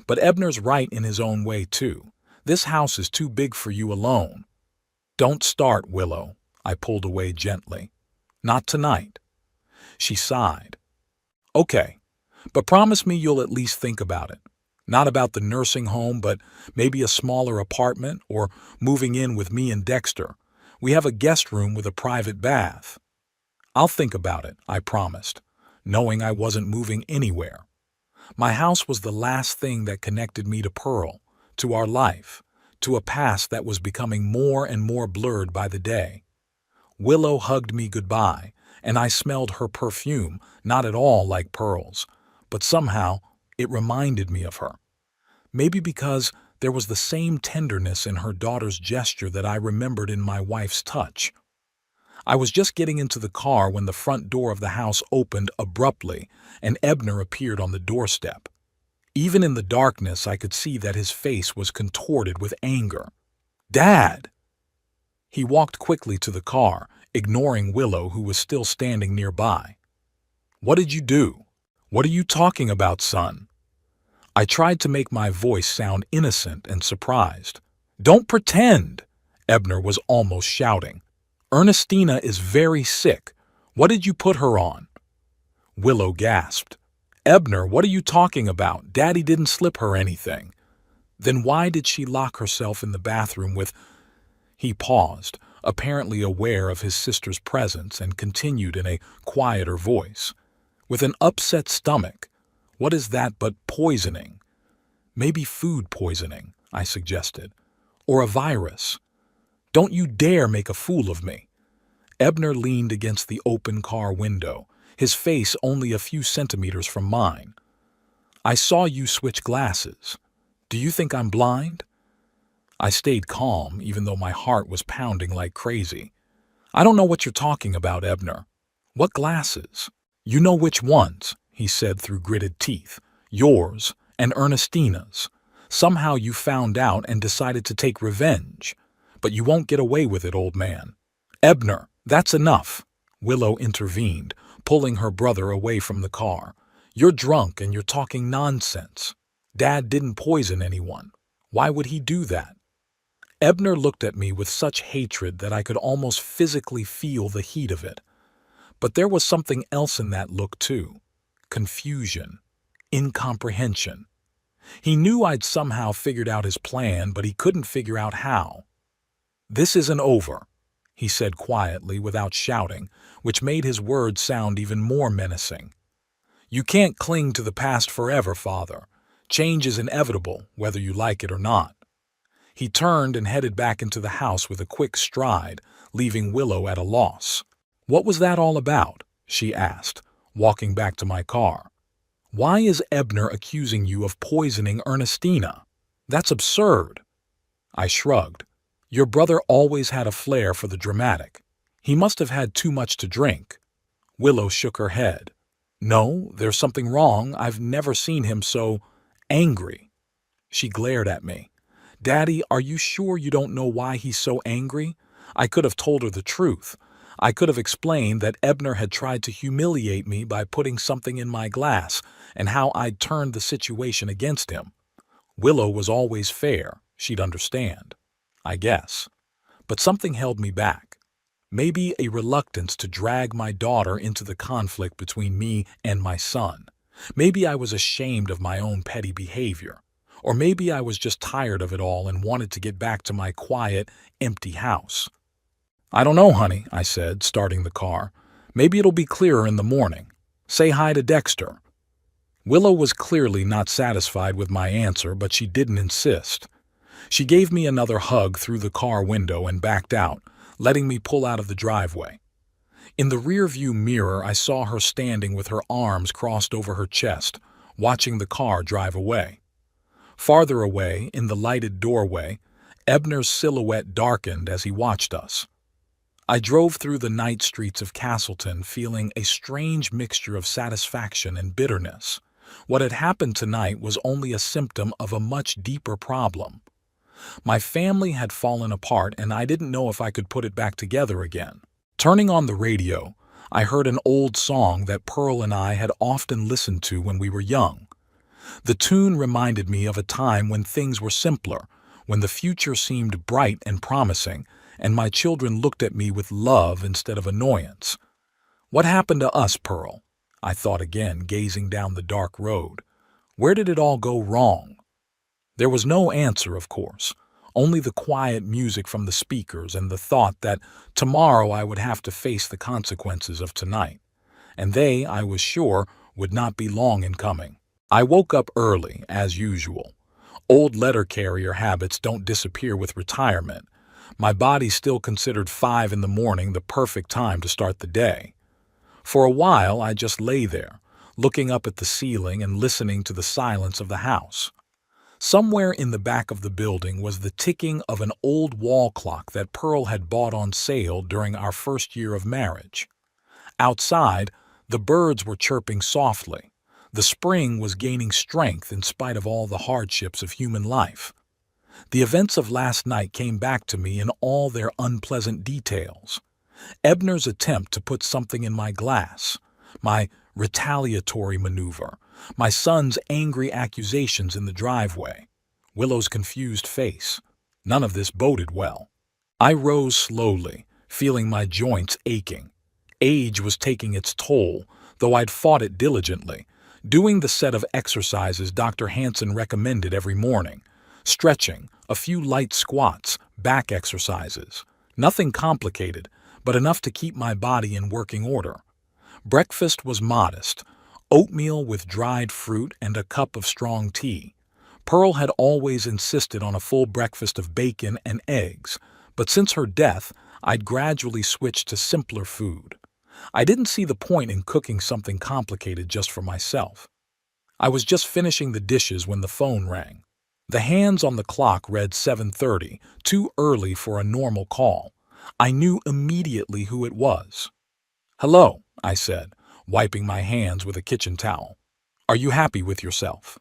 But Ebner's right in his own way, too. This house is too big for you alone." "Don't start, Willow," I pulled away gently. "Not tonight." She sighed. "Okay, but promise me you'll at least think about it. Not about the nursing home, but maybe a smaller apartment or moving in with me and Dexter. We have a guest room with a private bath." "I'll think about it," I promised, knowing I wasn't moving anywhere. My house was the last thing that connected me to Pearl, to our life, to a past that was becoming more and more blurred by the day. Willow hugged me goodbye, and I smelled her perfume, not at all like Pearl's, but somehow it reminded me of her. Maybe because there was the same tenderness in her daughter's gesture that I remembered in my wife's touch. I was just getting into the car when the front door of the house opened abruptly and Ebner appeared on the doorstep. Even in the darkness, I could see that his face was contorted with anger. "Dad!" He walked quickly to the car, ignoring Willow, who was still standing nearby. "What did you do? What are you talking about, son?" I tried to make my voice sound innocent and surprised. "Don't pretend!" Ebner was almost shouting. "Ernestina is very sick. What did you put her on?" Willow gasped. "Ebner, what are you talking about? Daddy didn't slip her anything." "Then why did she lock herself in the bathroom with—" He paused, apparently aware of his sister's presence, and continued in a quieter voice. "With an upset stomach. What is that but poisoning?" "Maybe food poisoning," I suggested. "Or a virus." "Don't you dare make a fool of me." Ebner leaned against the open car window, his face only a few centimeters from mine. "I saw you switch glasses. Do you think I'm blind?" I stayed calm, even though my heart was pounding like crazy. "I don't know what you're talking about, Ebner." "What glasses?" "You know which ones," he said through gritted teeth. "Yours and Ernestina's. Somehow you found out and decided to take revenge. But you won't get away with it, old man." "Ebner, that's enough," Willow intervened, pulling her brother away from the car. "You're drunk and you're talking nonsense. Dad didn't poison anyone. Why would he do that?" Ebner looked at me with such hatred that I could almost physically feel the heat of it. But there was something else in that look too. Confusion. Incomprehension. He knew I'd somehow figured out his plan, but he couldn't figure out how. "This isn't over," he said quietly without shouting, which made his words sound even more menacing. "You can't cling to the past forever, Father. Change is inevitable, whether you like it or not." He turned and headed back into the house with a quick stride, leaving Willow at a loss. "What was that all about?" she asked, walking back to my car. "Why is Ebner accusing you of poisoning Ernestina? That's absurd." I shrugged. "Your brother always had a flair for the dramatic. He must have had too much to drink." Willow shook her head. "No, there's something wrong. I've never seen him so angry." She glared at me. "Daddy, are you sure you don't know why he's so angry?" I could have told her the truth. I could have explained that Ebner had tried to humiliate me by putting something in my glass and how I'd turned the situation against him. Willow was always fair. She'd understand, I guess. But something held me back. Maybe a reluctance to drag my daughter into the conflict between me and my son. Maybe I was ashamed of my own petty behavior. Or maybe I was just tired of it all and wanted to get back to my quiet, empty house. "I don't know, honey," I said, starting the car. "Maybe it'll be clearer in the morning. Say hi to Dexter." Willow was clearly not satisfied with my answer, but she didn't insist. She gave me another hug through the car window and backed out, letting me pull out of the driveway. In the rearview mirror, I saw her standing with her arms crossed over her chest, watching the car drive away. Farther away, in the lighted doorway, Ebner's silhouette darkened as he watched us. I drove through the night streets of Castleton feeling a strange mixture of satisfaction and bitterness. What had happened tonight was only a symptom of a much deeper problem. My family had fallen apart and I didn't know if I could put it back together again. Turning on the radio, I heard an old song that Pearl and I had often listened to when we were young. The tune reminded me of a time when things were simpler, when the future seemed bright and promising, and my children looked at me with love instead of annoyance. "What happened to us, Pearl?" I thought again, gazing down the dark road. "Where did it all go wrong?" There was no answer, of course, only the quiet music from the speakers and the thought that tomorrow I would have to face the consequences of tonight. And they, I was sure, would not be long in coming. I woke up early, as usual. Old letter carrier habits don't disappear with retirement. My body still considered 5 in the morning the perfect time to start the day. For a while, I just lay there, looking up at the ceiling and listening to the silence of the house. Somewhere in the back of the building was the ticking of an old wall clock that Pearl had bought on sale during our first year of marriage. Outside, the birds were chirping softly. The spring was gaining strength in spite of all the hardships of human life. The events of last night came back to me in all their unpleasant details. Ebner's attempt to put something in my glass, my retaliatory maneuver, my son's angry accusations in the driveway, Willow's confused face. None of this boded well. I rose slowly, feeling my joints aching. Age was taking its toll, though I'd fought it diligently, doing the set of exercises Dr. Hansen recommended every morning, stretching, a few light squats, back exercises. Nothing complicated, but enough to keep my body in working order. Breakfast was modest, oatmeal with dried fruit and a cup of strong tea. Pearl had always insisted on a full breakfast of bacon and eggs, but since her death, I'd gradually switched to simpler food. I didn't see the point in cooking something complicated just for myself. I was just finishing the dishes when the phone rang. The hands on the clock read 7:30, too early for a normal call. I knew immediately who it was. "Hello," I said, wiping my hands with a kitchen towel. "Are you happy with yourself?"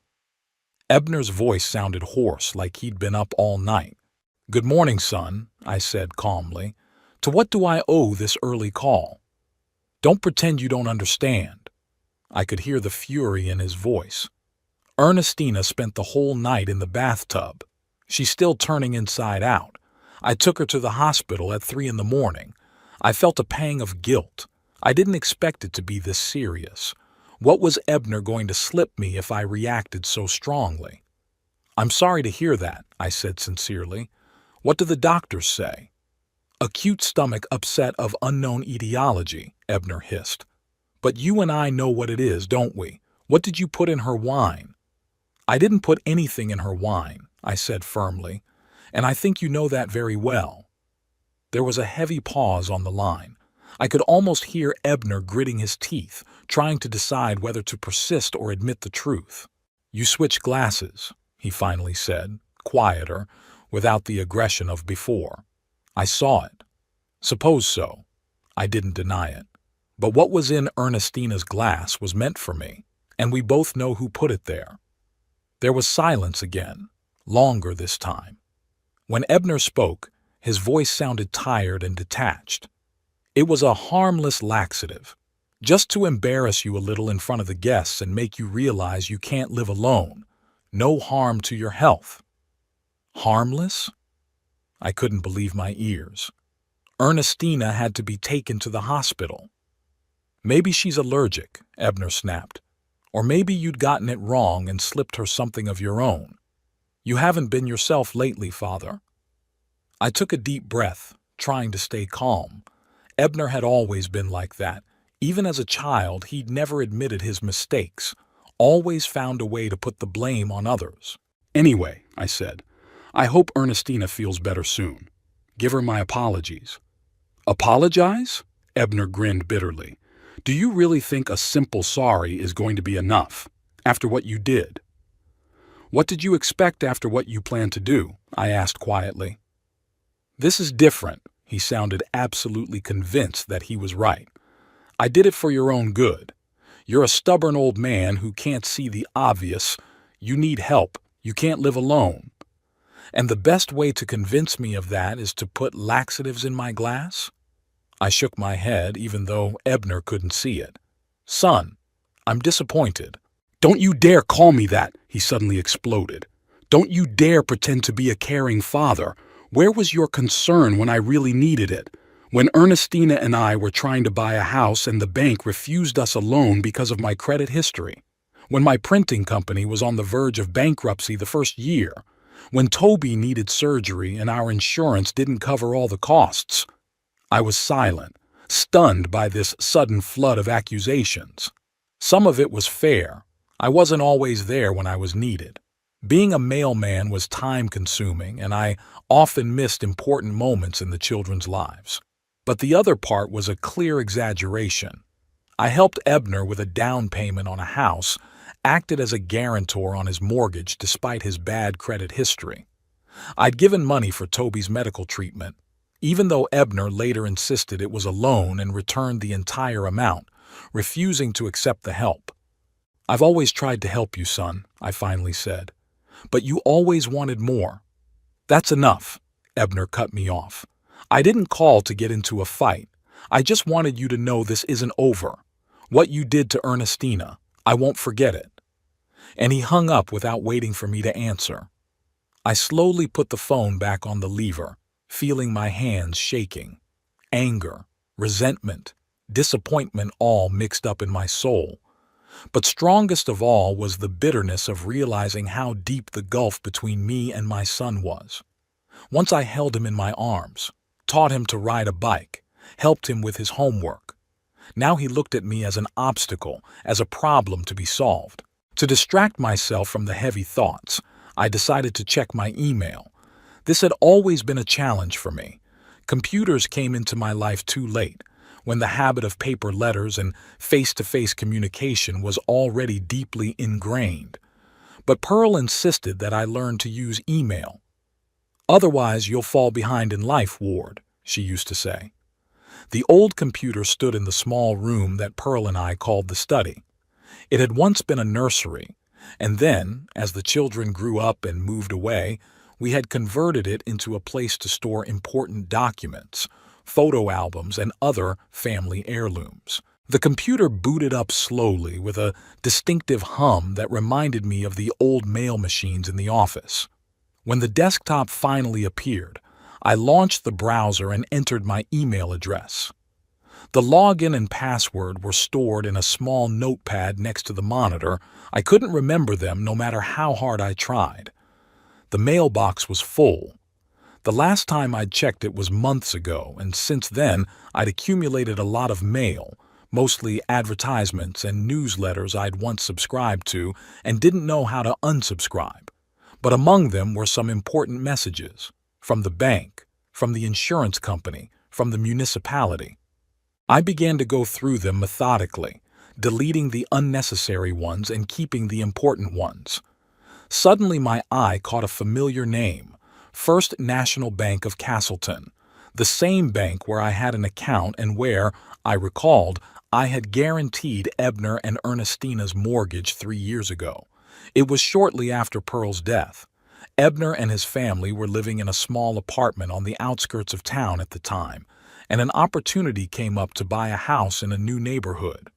Ebner's voice sounded hoarse, like he'd been up all night. "Good morning, son," I said calmly. "To what do I owe this early call?" "Don't pretend you don't understand." I could hear the fury in his voice. "Ernestina spent the whole night in the bathtub. She's still turning inside out. I took her to the hospital at 3 in the morning. I felt a pang of guilt. I didn't expect it to be this serious. What was Ebner going to slip me if I reacted so strongly?" "I'm sorry to hear that," I said sincerely. "What do the doctors say?" "Acute stomach upset of unknown etiology," Ebner hissed. "But you and I know what it is, don't we? What did you put in her wine?" "I didn't put anything in her wine," I said firmly, "and I think you know that very well." There was a heavy pause on the line. I could almost hear Ebner gritting his teeth, trying to decide whether to persist or admit the truth. "You switched glasses," he finally said, quieter, without the aggression of before. "I saw it." "Suppose so." I didn't deny it. But what was in Ernestina's glass was meant for me, and we both know who put it there. There was silence again, longer this time. When Ebner spoke, his voice sounded tired and detached. It was a harmless laxative, just to embarrass you a little in front of the guests and make you realize you can't live alone. No harm to your health. Harmless? I couldn't believe my ears. Ernestina had to be taken to the hospital. "Maybe she's allergic," Ebner snapped. "Or maybe you'd gotten it wrong and slipped her something of your own. You haven't been yourself lately, Father." I took a deep breath, trying to stay calm. Ebner had always been like that. Even as a child, he'd never admitted his mistakes, always found a way to put the blame on others. "Anyway," I said, "I hope Ernestina feels better soon. Give her my apologies." "Apologize?" Ebner grinned bitterly. "Do you really think a simple sorry is going to be enough, after what you did?" "What did you expect after what you planned to do?" I asked quietly. "This is different." He sounded absolutely convinced that he was right. "I did it for your own good. You're a stubborn old man who can't see the obvious. You need help. You can't live alone. And the best way to convince me of that is to put laxatives in my glass?" I shook my head, even though Ebner couldn't see it. "Son, I'm disappointed." "Don't you dare call me that," he suddenly exploded. "Don't you dare pretend to be a caring father. Where was your concern when I really needed it? When Ernestina and I were trying to buy a house and the bank refused us a loan because of my credit history? When my printing company was on the verge of bankruptcy the first year? When Toby needed surgery and our insurance didn't cover all the costs?" I was silent, stunned by this sudden flood of accusations. Some of it was fair. I wasn't always there when I was needed. Being a mailman was time-consuming, and I often missed important moments in the children's lives. But the other part was a clear exaggeration. I helped Ebner with a down payment on a house, acted as a guarantor on his mortgage despite his bad credit history. I'd given money for Toby's medical treatment, even though Ebner later insisted it was a loan and returned the entire amount, refusing to accept the help. "I've always tried to help you, son," I finally said, "but you always wanted more." "That's enough," Ebner cut me off. "I didn't call to get into a fight. I just wanted you to know this isn't over. What you did to Ernestina, I won't forget it." And he hung up without waiting for me to answer. I slowly put the phone back on the lever, feeling my hands shaking. Anger, resentment, disappointment all mixed up in my soul. But strongest of all was the bitterness of realizing how deep the gulf between me and my son was. Once I held him in my arms, taught him to ride a bike, helped him with his homework. Now he looked at me as an obstacle, as a problem to be solved. To distract myself from the heavy thoughts, I decided to check my email. This had always been a challenge for me. Computers came into my life too late, when the habit of paper letters and face-to-face communication was already deeply ingrained. But Pearl insisted that I learn to use email. "Otherwise, you'll fall behind in life, Ward," she used to say. The old computer stood in the small room that Pearl and I called the study. It had once been a nursery, and then, as the children grew up and moved away, we had converted it into a place to store important documents, photo albums, and other family heirlooms. The computer booted up slowly with a distinctive hum that reminded me of the old mail machines in the office. When the desktop finally appeared, I launched the browser and entered my email address. The login and password were stored in a small notepad next to the monitor. I couldn't remember them no matter how hard I tried. The mailbox was full. The last time I'd checked it was months ago, and since then I'd accumulated a lot of mail, mostly advertisements and newsletters I'd once subscribed to and didn't know how to unsubscribe. But among them were some important messages. From the bank, from the insurance company, from the municipality. I began to go through them methodically, deleting the unnecessary ones and keeping the important ones. Suddenly my eye caught a familiar name, First National Bank of Castleton, the same bank where I had an account and where, I recalled, I had guaranteed Ebner and Ernestina's mortgage 3 years ago. It was shortly after Pearl's death. Ebner and his family were living in a small apartment on the outskirts of town at the time, and an opportunity came up to buy a house in a new neighborhood.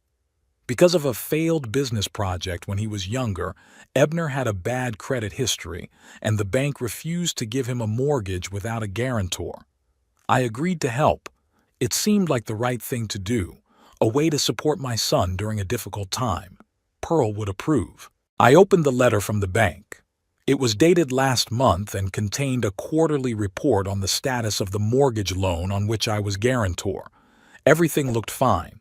Because of a failed business project when he was younger, Ebner had a bad credit history, and the bank refused to give him a mortgage without a guarantor. I agreed to help. It seemed like the right thing to do, a way to support my son during a difficult time. Pearl would approve. I opened the letter from the bank. It was dated last month and contained a quarterly report on the status of the mortgage loan on which I was guarantor. Everything looked fine.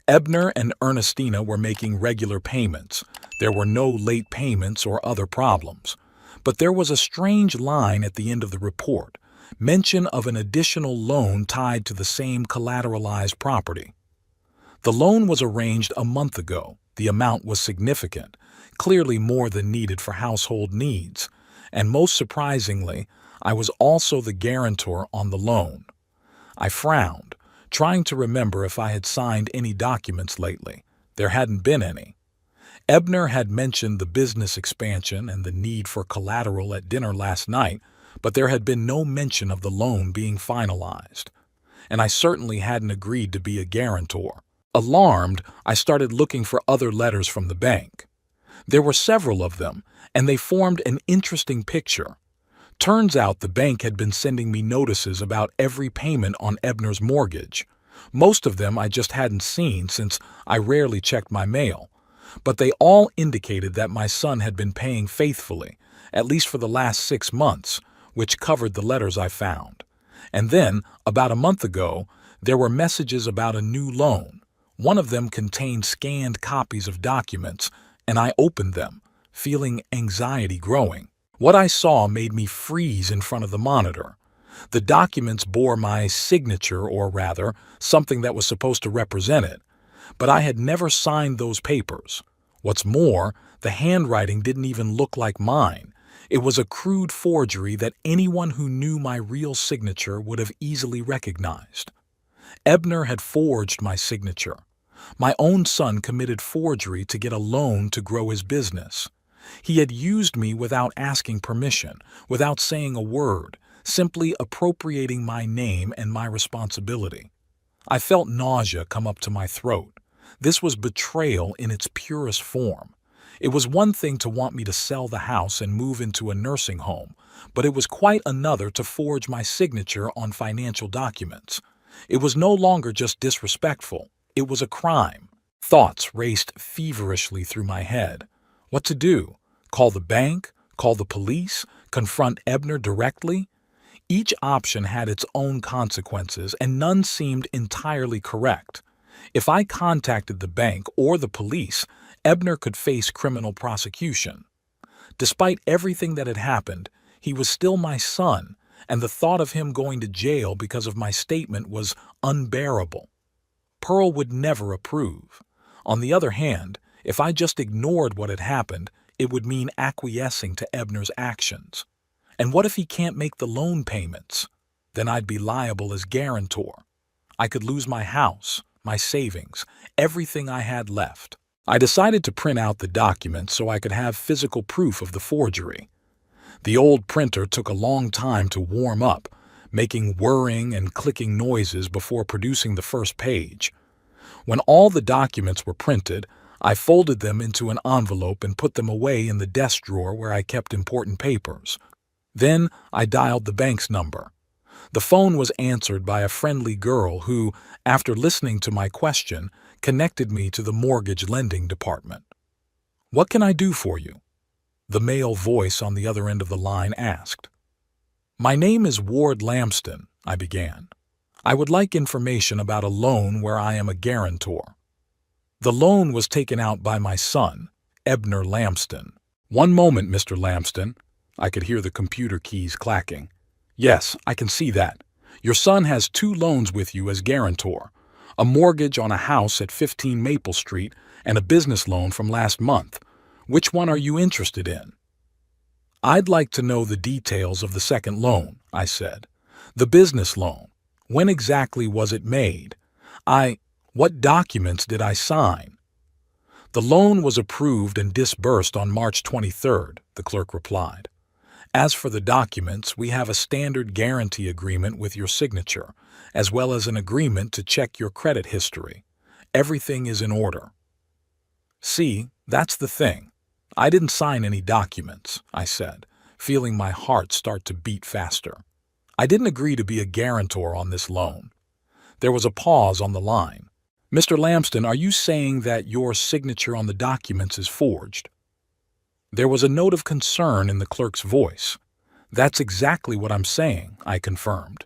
Ebner and Ernestina were making regular payments. There were no late payments or other problems. But there was a strange line at the end of the report, mention of an additional loan tied to the same collateralized property. The loan was arranged a month ago. The amount was significant, clearly more than needed for household needs, and most surprisingly, I was also the guarantor on the loan. I frowned, trying to remember if I had signed any documents lately. There hadn't been any. Ebner had mentioned the business expansion and the need for collateral at dinner last night, but there had been no mention of the loan being finalized. And I certainly hadn't agreed to be a guarantor. Alarmed, I started looking for other letters from the bank. There were several of them, and they formed an interesting picture. Turns out the bank had been sending me notices about every payment on Ebner's mortgage. Most of them I just hadn't seen since I rarely checked my mail, but they all indicated that my son had been paying faithfully, at least for the last 6 months, which covered the letters I found. And then, about a month ago, there were messages about a new loan. One of them contained scanned copies of documents, and I opened them, feeling anxiety growing. What I saw made me freeze in front of the monitor. The documents bore my signature, or rather, something that was supposed to represent it. But I had never signed those papers. What's more, the handwriting didn't even look like mine. It was a crude forgery that anyone who knew my real signature would have easily recognized. Ebner had forged my signature. My own son committed forgery to get a loan to grow his business. He had used me without asking permission, without saying a word, simply appropriating my name and my responsibility. I felt nausea come up to my throat. This was betrayal in its purest form. It was one thing to want me to sell the house and move into a nursing home, but it was quite another to forge my signature on financial documents. It was no longer just disrespectful. It was a crime. Thoughts raced feverishly through my head. What to do? Call the bank? Call the police? Confront Ebner directly? Each option had its own consequences, and none seemed entirely correct. If I contacted the bank or the police, Ebner could face criminal prosecution. Despite everything that had happened, he was still my son, and the thought of him going to jail because of my statement was unbearable. Pearl would never approve. On the other hand, if I just ignored what had happened, it would mean acquiescing to Ebner's actions. And what if he can't make the loan payments? Then I'd be liable as guarantor. I could lose my house, my savings, everything I had left. I decided to print out the documents so I could have physical proof of the forgery. The old printer took a long time to warm up, making whirring and clicking noises before producing the first page. When all the documents were printed, I folded them into an envelope and put them away in the desk drawer where I kept important papers. Then I dialed the bank's number. The phone was answered by a friendly girl who, after listening to my question, connected me to the mortgage lending department. "What can I do for you?" the male voice on the other end of the line asked. "My name is Ward Lamston," I began. "I would like information about a loan where I am a guarantor." The loan was taken out by my son, Ebner Lamston. "One moment, Mr. Lamston." I could hear the computer keys clacking. "Yes, I can see that. Your son has 2 loans with you as guarantor, a mortgage on a house at 15 Maple Street and a business loan from last month. Which one are you interested in?" "I'd like to know the details of the second loan," I said. "The business loan. When exactly was it made? What documents did I sign?" "The loan was approved and disbursed on March 23rd, the clerk replied. "As for the documents, we have a standard guarantee agreement with your signature, as well as an agreement to check your credit history. Everything is in order." "See, that's the thing. I didn't sign any documents," I said, feeling my heart start to beat faster. "I didn't agree to be a guarantor on this loan." There was a pause on the line. "Mr. Lamston, are you saying that your signature on the documents is forged?" There was a note of concern in the clerk's voice. "That's exactly what I'm saying," I confirmed.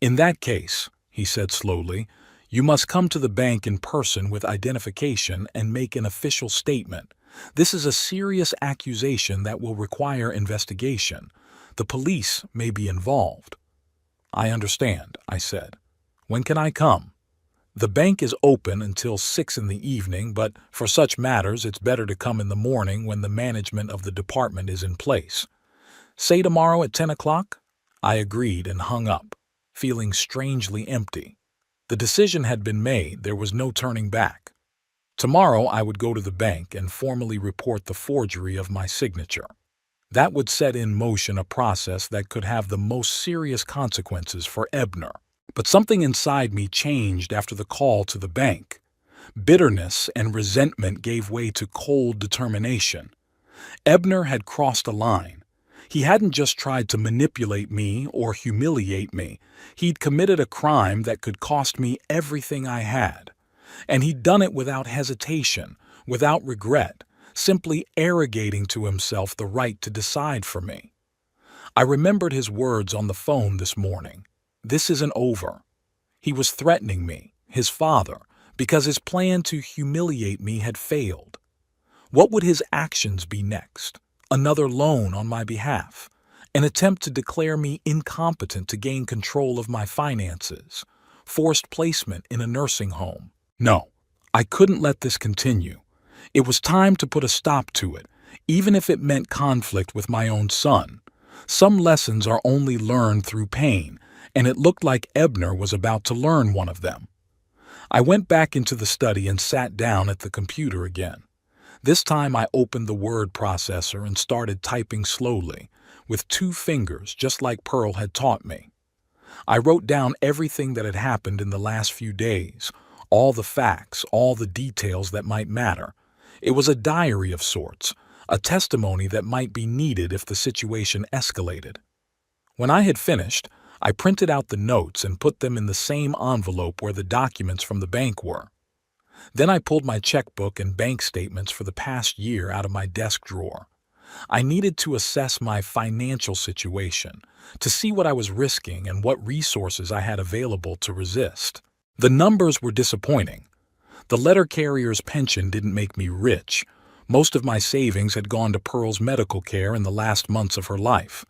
"In that case," he said slowly, "you must come to the bank in person with identification and make an official statement. This is a serious accusation that will require investigation. The police may be involved." "I understand," I said. "When can I come?" "The bank is open until 6 in the evening, but for such matters it's better to come in the morning when the management of the department is in place." "Say tomorrow at 10 o'clock?" I agreed and hung up, feeling strangely empty. The decision had been made. There was no turning back. Tomorrow I would go to the bank and formally report the forgery of my signature. That would set in motion a process that could have the most serious consequences for Ebner. But something inside me changed after the call to the bank. Bitterness and resentment gave way to cold determination. Ebner had crossed a line. He hadn't just tried to manipulate me or humiliate me. He'd committed a crime that could cost me everything I had. And he'd done it without hesitation, without regret, simply arrogating to himself the right to decide for me. I remembered his words on the phone this morning. This isn't over. He was threatening me, his father, because his plan to humiliate me had failed. What would his actions be next? Another loan on my behalf? An attempt to declare me incompetent to gain control of my finances? Forced placement in a nursing home? No, I couldn't let this continue. It was time to put a stop to it, even if it meant conflict with my own son. Some lessons are only learned through pain, and it looked like Ebner was about to learn one of them. I went back into the study and sat down at the computer again. This time I opened the word processor and started typing slowly, with 2 fingers, just like Pearl had taught me. I wrote down everything that had happened in the last few days, all the facts, all the details that might matter. It was a diary of sorts, a testimony that might be needed if the situation escalated. When I had finished, I printed out the notes and put them in the same envelope where the documents from the bank were. Then I pulled my checkbook and bank statements for the past year out of my desk drawer. I needed to assess my financial situation, to see what I was risking and what resources I had available to resist. The numbers were disappointing. The letter carrier's pension didn't make me rich. Most of my savings had gone to Pearl's medical care in the last months of her life.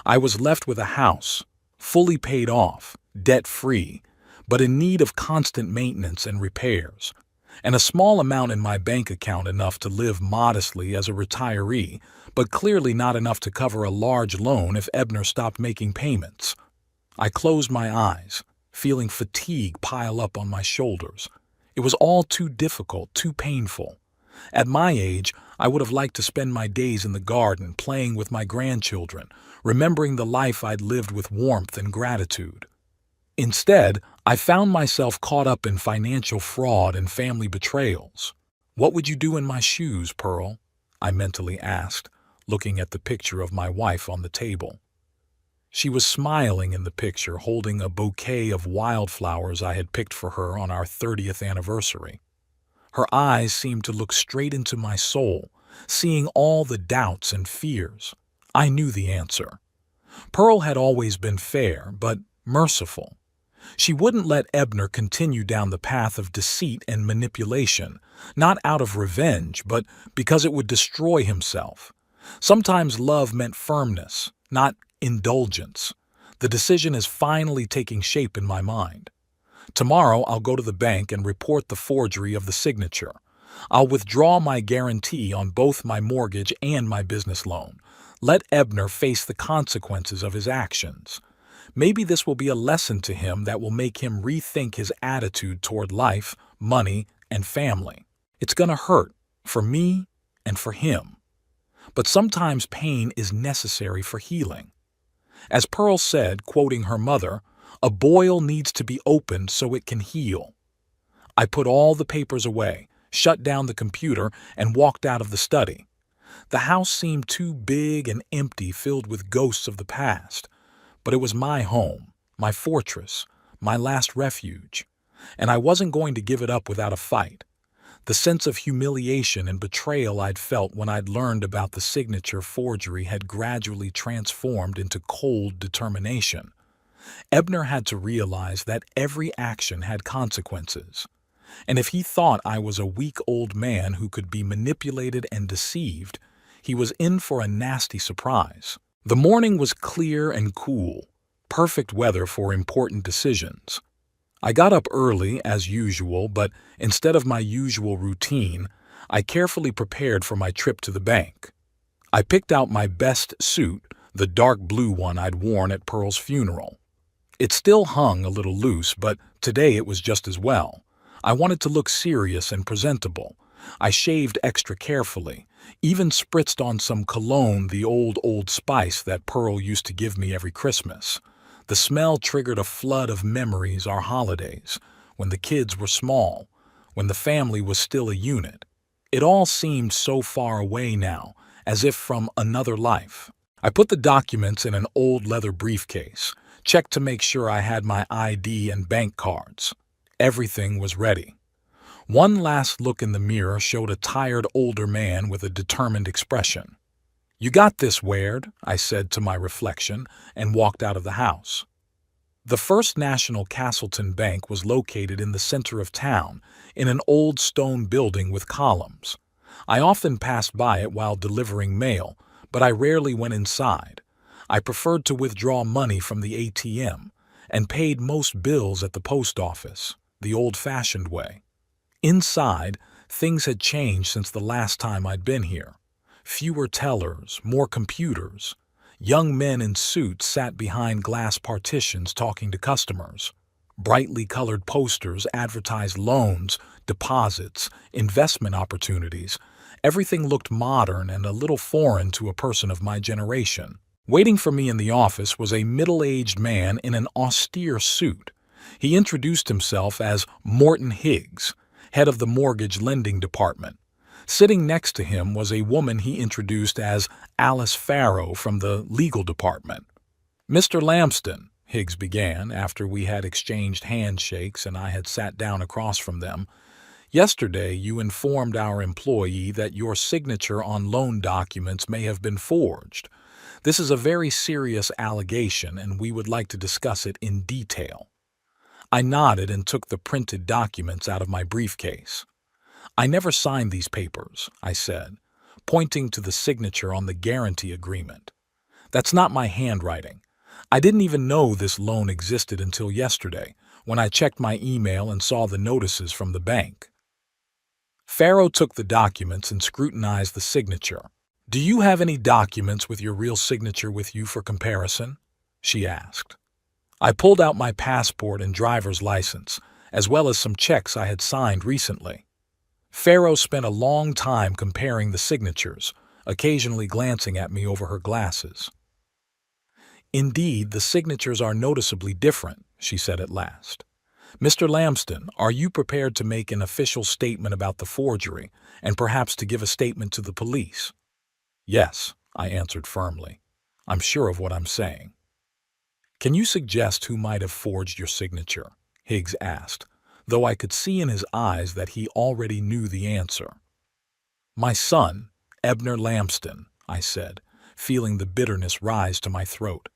I was left with a house, fully paid off, debt-free, but in need of constant maintenance and repairs, and a small amount in my bank account enough to live modestly as a retiree, but clearly not enough to cover a large loan if Ebner stopped making payments. I closed my eyes, feeling fatigue pile up on my shoulders. It was all too difficult, too painful. At my age, I would have liked to spend my days in the garden playing with my grandchildren, remembering the life I'd lived with warmth and gratitude. Instead, I found myself caught up in financial fraud and family betrayals. "What would you do in my shoes, Pearl?" I mentally asked, looking at the picture of my wife on the table. She was smiling in the picture, holding a bouquet of wildflowers I had picked for her on our 30th anniversary. Her eyes seemed to look straight into my soul, seeing all the doubts and fears. I knew the answer. Pearl had always been fair, but merciful. She wouldn't let Ebner continue down the path of deceit and manipulation, not out of revenge, but because it would destroy himself. Sometimes love meant firmness, not indulgence. The decision is finally taking shape in my mind. Tomorrow I'll go to the bank and report the forgery of the signature. I'll withdraw my guarantee on both my mortgage and my business loan. Let Ebner face the consequences of his actions. Maybe this will be a lesson to him that will make him rethink his attitude toward life, money, and family. It's gonna hurt, for me and for him. But sometimes pain is necessary for healing. As Pearl said, quoting her mother, "A boil needs to be opened so it can heal." I put all the papers away, shut down the computer, and walked out of the study. The house seemed too big and empty, filled with ghosts of the past. But it was my home, my fortress, my last refuge, and I wasn't going to give it up without a fight. The sense of humiliation and betrayal I'd felt when I'd learned about the signature forgery had gradually transformed into cold determination. Ebner had to realize that every action had consequences. And if he thought I was a weak old man who could be manipulated and deceived, he was in for a nasty surprise. The morning was clear and cool, perfect weather for important decisions. I got up early, as usual, but instead of my usual routine, I carefully prepared for my trip to the bank. I picked out my best suit, the dark blue one I'd worn at Pearl's funeral. It still hung a little loose, but today it was just as well. I wanted to look serious and presentable. I shaved extra carefully, even spritzed on some cologne, the Old Spice that Pearl used to give me every Christmas. The smell triggered a flood of memories, our holidays, when the kids were small, when the family was still a unit. It all seemed so far away now, as if from another life. I put the documents in an old leather briefcase, checked to make sure I had my ID and bank cards. Everything was ready. One last look in the mirror showed a tired older man with a determined expression. "You got this, Waird," I said to my reflection, and walked out of the house. The First National Castleton Bank was located in the center of town, in an old stone building with columns. I often passed by it while delivering mail, but I rarely went inside. I preferred to withdraw money from the ATM, and paid most bills at the post office, the old-fashioned way. Inside, things had changed since the last time I'd been here. Fewer tellers, more computers. Young men in suits sat behind glass partitions talking to customers. Brightly colored posters advertised loans, deposits, investment opportunities. Everything looked modern and a little foreign to a person of my generation. Waiting for me in the office was a middle-aged man in an austere suit. He introduced himself as Morton Higgs, head of the mortgage lending department. Sitting next to him was a woman he introduced as Alice Farrow from the legal department. "Mr. Lamston," Higgs began after we had exchanged handshakes and I had sat down across from them, "yesterday you informed our employee that your signature on loan documents may have been forged. This is a very serious allegation and we would like to discuss it in detail." I nodded and took the printed documents out of my briefcase. "I never signed these papers," I said, pointing to the signature on the guarantee agreement. "That's not my handwriting. I didn't even know this loan existed until yesterday, when I checked my email and saw the notices from the bank." Farrow took the documents and scrutinized the signature. "Do you have any documents with your real signature with you for comparison?" she asked. I pulled out my passport and driver's license, as well as some checks I had signed recently. Farrow spent a long time comparing the signatures, occasionally glancing at me over her glasses. "Indeed, the signatures are noticeably different," she said at last. "Mr. Lamston, are you prepared to make an official statement about the forgery, and perhaps to give a statement to the police?" "Yes," I answered firmly. "I'm sure of what I'm saying." "Can you suggest who might have forged your signature?" Higgs asked, though I could see in his eyes that he already knew the answer. "My son, Ebner Lamston," I said, feeling the bitterness rise to my throat.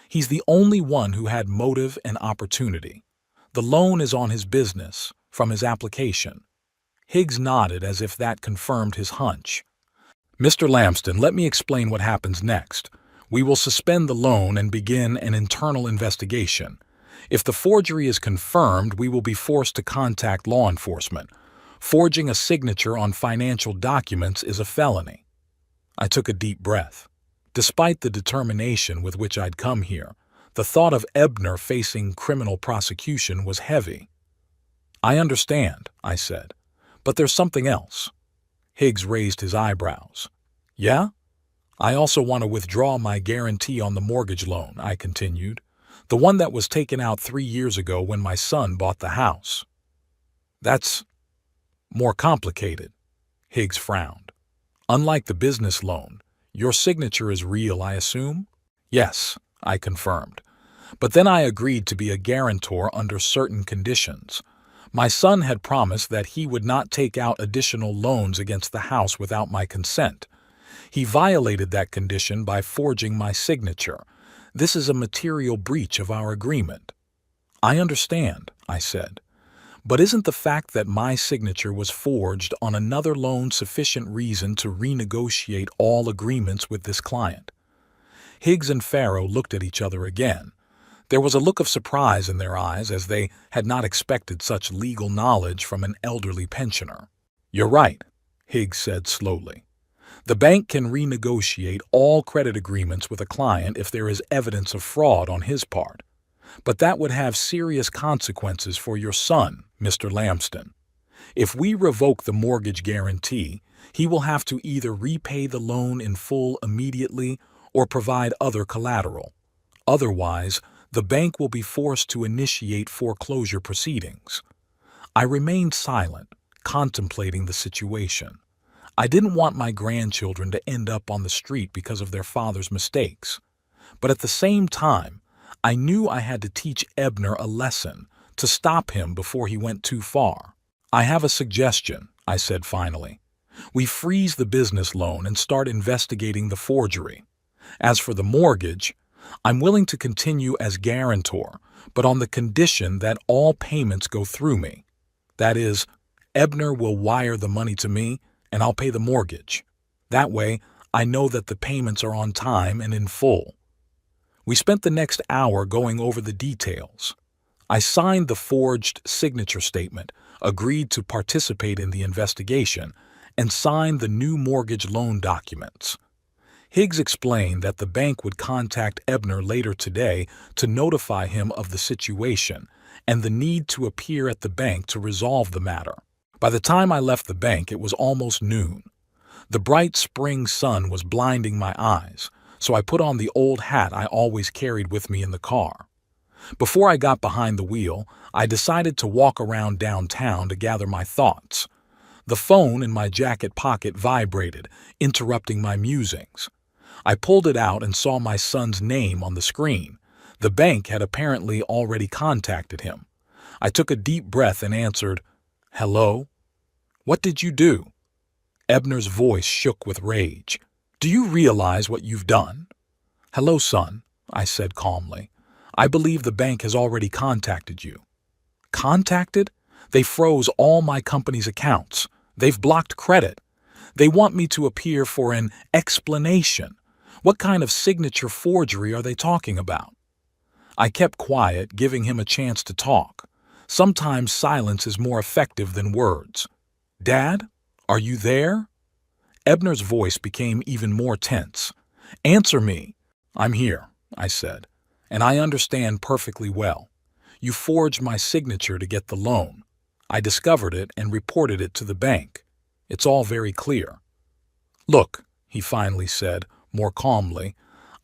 "He's the only one who had motive and opportunity. The loan is on his business, from his application." Higgs nodded as if that confirmed his hunch. "Mr. Lamston, let me explain what happens next. We will suspend the loan and begin an internal investigation. If the forgery is confirmed, we will be forced to contact law enforcement. Forging a signature on financial documents is a felony." I took a deep breath. Despite the determination with which I'd come here, the thought of Ebner facing criminal prosecution was heavy. "I understand," I said, "but there's something else." Higgs raised his eyebrows. "Yeah? I also want to withdraw my guarantee on the mortgage loan," I continued, "the one that was taken out 3 years ago when my son bought the house." "That's more complicated," Higgs frowned. "Unlike the business loan, your signature is real, I assume?" "Yes," I confirmed. "But then I agreed to be a guarantor under certain conditions. My son had promised that he would not take out additional loans against the house without my consent. He violated that condition by forging my signature. This is a material breach of our agreement." "I understand," I said. "But isn't the fact that my signature was forged on another loan sufficient reason to renegotiate all agreements with this client?" Higgs and Farrow looked at each other again. There was a look of surprise in their eyes, as they had not expected such legal knowledge from an elderly pensioner. "You're right," Higgs said slowly. "The bank can renegotiate all credit agreements with a client if there is evidence of fraud on his part. But that would have serious consequences for your son, Mr. Lamston. If we revoke the mortgage guarantee, he will have to either repay the loan in full immediately or provide other collateral. Otherwise, the bank will be forced to initiate foreclosure proceedings." I remained silent, contemplating the situation. I didn't want my grandchildren to end up on the street because of their father's mistakes. But at the same time, I knew I had to teach Ebner a lesson, to stop him before he went too far. "I have a suggestion," I said finally. "We freeze the business loan and start investigating the forgery. As for the mortgage, I'm willing to continue as guarantor, but on the condition that all payments go through me. That is, Ebner will wire the money to me, and I'll pay the mortgage. That way, I know that the payments are on time and in full." We spent the next hour going over the details. I signed the forged signature statement, agreed to participate in the investigation, and signed the new mortgage loan documents. Higgs explained that the bank would contact Ebner later today to notify him of the situation and the need to appear at the bank to resolve the matter. By the time I left the bank, it was almost noon. The bright spring sun was blinding my eyes, so I put on the old hat I always carried with me in the car. Before I got behind the wheel, I decided to walk around downtown to gather my thoughts. The phone in my jacket pocket vibrated, interrupting my musings. I pulled it out and saw my son's name on the screen. The bank had apparently already contacted him. I took a deep breath and answered, "Hello? What did you do?" Ebner's voice shook with rage. "Do you realize what you've done?" "Hello, son," I said calmly. "I believe the bank has already contacted you." "Contacted? They froze all my company's accounts. They've blocked credit. They want me to appear for an explanation. What kind of signature forgery are they talking about?" I kept quiet, giving him a chance to talk. Sometimes silence is more effective than words. "Dad, are you there?" Ebner's voice became even more tense. "Answer me." "I'm here," I said, "and I understand perfectly well. You forged my signature to get the loan. I discovered it and reported it to the bank. It's all very clear." "Look," he finally said, more calmly,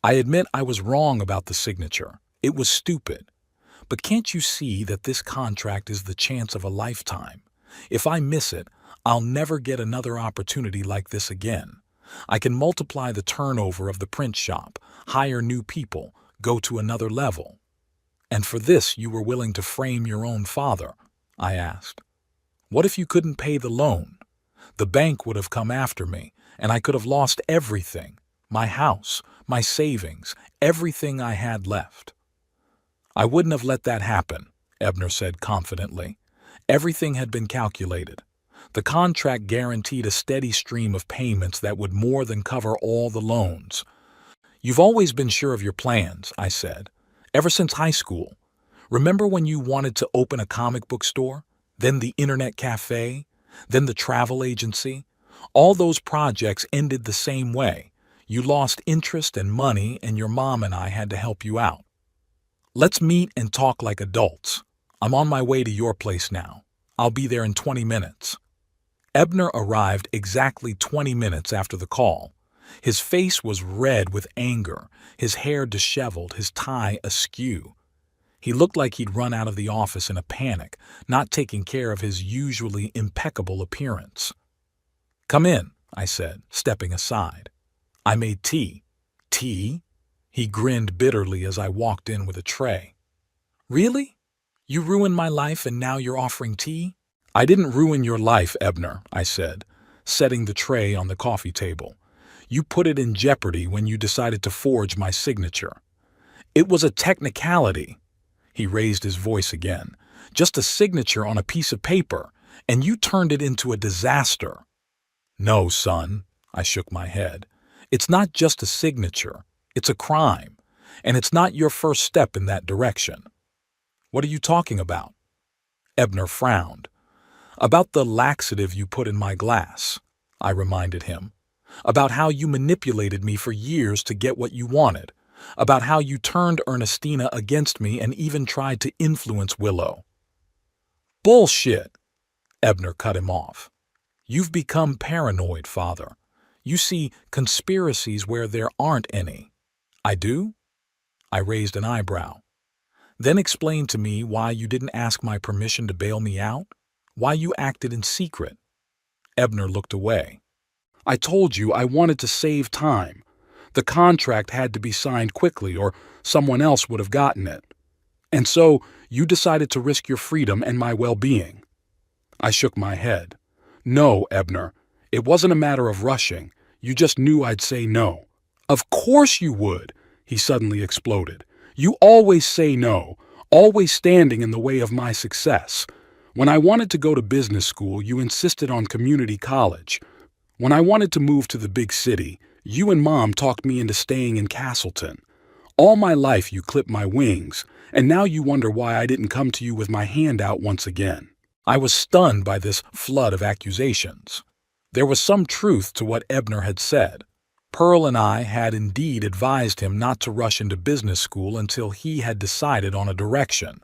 "I admit I was wrong about the signature. It was stupid. But can't you see that this contract is the chance of a lifetime? If I miss it, I'll never get another opportunity like this again. I can multiply the turnover of the print shop, hire new people, go to another level." "And for this you were willing to frame your own father?" I asked. "What if you couldn't pay the loan? The bank would have come after me, and I could have lost everything. My house, my savings, everything I had left." "I wouldn't have let that happen," Ebner said confidently. "Everything had been calculated. The contract guaranteed a steady stream of payments that would more than cover all the loans." "You've always been sure of your plans," I said, "ever since high school. Remember when you wanted to open a comic book store, then the internet cafe, then the travel agency? All those projects ended the same way. You lost interest and money, and your mom and I had to help you out. Let's meet and talk like adults. I'm on my way to your place now. I'll be there in 20 minutes. Ebner arrived exactly 20 minutes after the call. His face was red with anger, his hair disheveled, his tie askew. He looked like he'd run out of the office in a panic, not taking care of his usually impeccable appearance. "Come in," I said, stepping aside. "I made tea." "Tea?" He grinned bitterly as I walked in with a tray. "Really? You ruined my life and now you're offering tea?" "I didn't ruin your life, Ebner," I said, setting the tray on the coffee table. "You put it in jeopardy when you decided to forge my signature." "It was a technicality." He raised his voice again. "Just a signature on a piece of paper, and you turned it into a disaster." "No, son," I shook my head. "It's not just a signature. It's a crime, and it's not your first step in that direction." "What are you talking about?" Ebner frowned. "About the laxative you put in my glass," I reminded him. "About how you manipulated me for years to get what you wanted. About how you turned Ernestina against me and even tried to influence Willow." "Bullshit!" Ebner cut him off. "You've become paranoid, Father. You see conspiracies where there aren't any." "I do?" I raised an eyebrow. "Then explain to me why you didn't ask my permission to bail me out? Why you acted in secret?" Ebner looked away. "I told you I wanted to save time. The contract had to be signed quickly or someone else would have gotten it. And so you decided to risk your freedom and my well-being." I shook my head. "No, Ebner. It wasn't a matter of rushing. You just knew I'd say no." "Of course you would," he suddenly exploded. "You always say no, always standing in the way of my success. When I wanted to go to business school, you insisted on community college. When I wanted to move to the big city, you and Mom talked me into staying in Castleton. All my life you clipped my wings, and now you wonder why I didn't come to you with my hand out once again." I was stunned by this flood of accusations. There was some truth to what Ebner had said. Pearl and I had indeed advised him not to rush into business school until he had decided on a direction,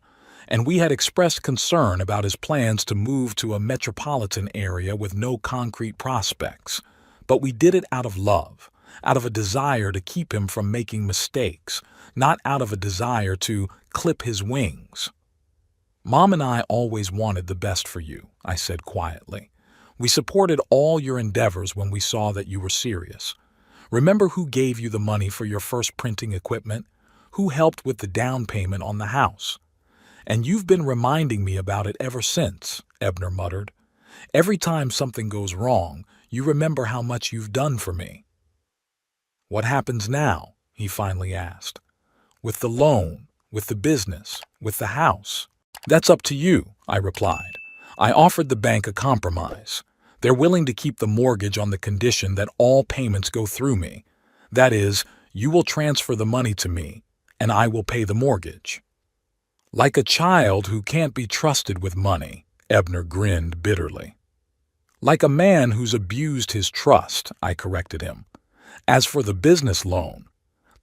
and we had expressed concern about his plans to move to a metropolitan area with no concrete prospects. But we did it out of love, out of a desire to keep him from making mistakes, not out of a desire to clip his wings. "Mom and I always wanted the best for you," I said quietly. "We supported all your endeavors when we saw that you were serious. Remember who gave you the money for your first printing equipment? Who helped with the down payment on the house? And you've been reminding me about it ever since," Ebner muttered. "Every time something goes wrong, you remember how much you've done for me." "What happens now?" he finally asked. "With the loan, with the business, with the house?" "That's up to you," I replied. "I offered the bank a compromise. They're willing to keep the mortgage on the condition that all payments go through me. That is, you will transfer the money to me, and I will pay the mortgage." "Like a child who can't be trusted with money," Ebner grinned bitterly. "Like a man who's abused his trust," I corrected him. "As for the business loan,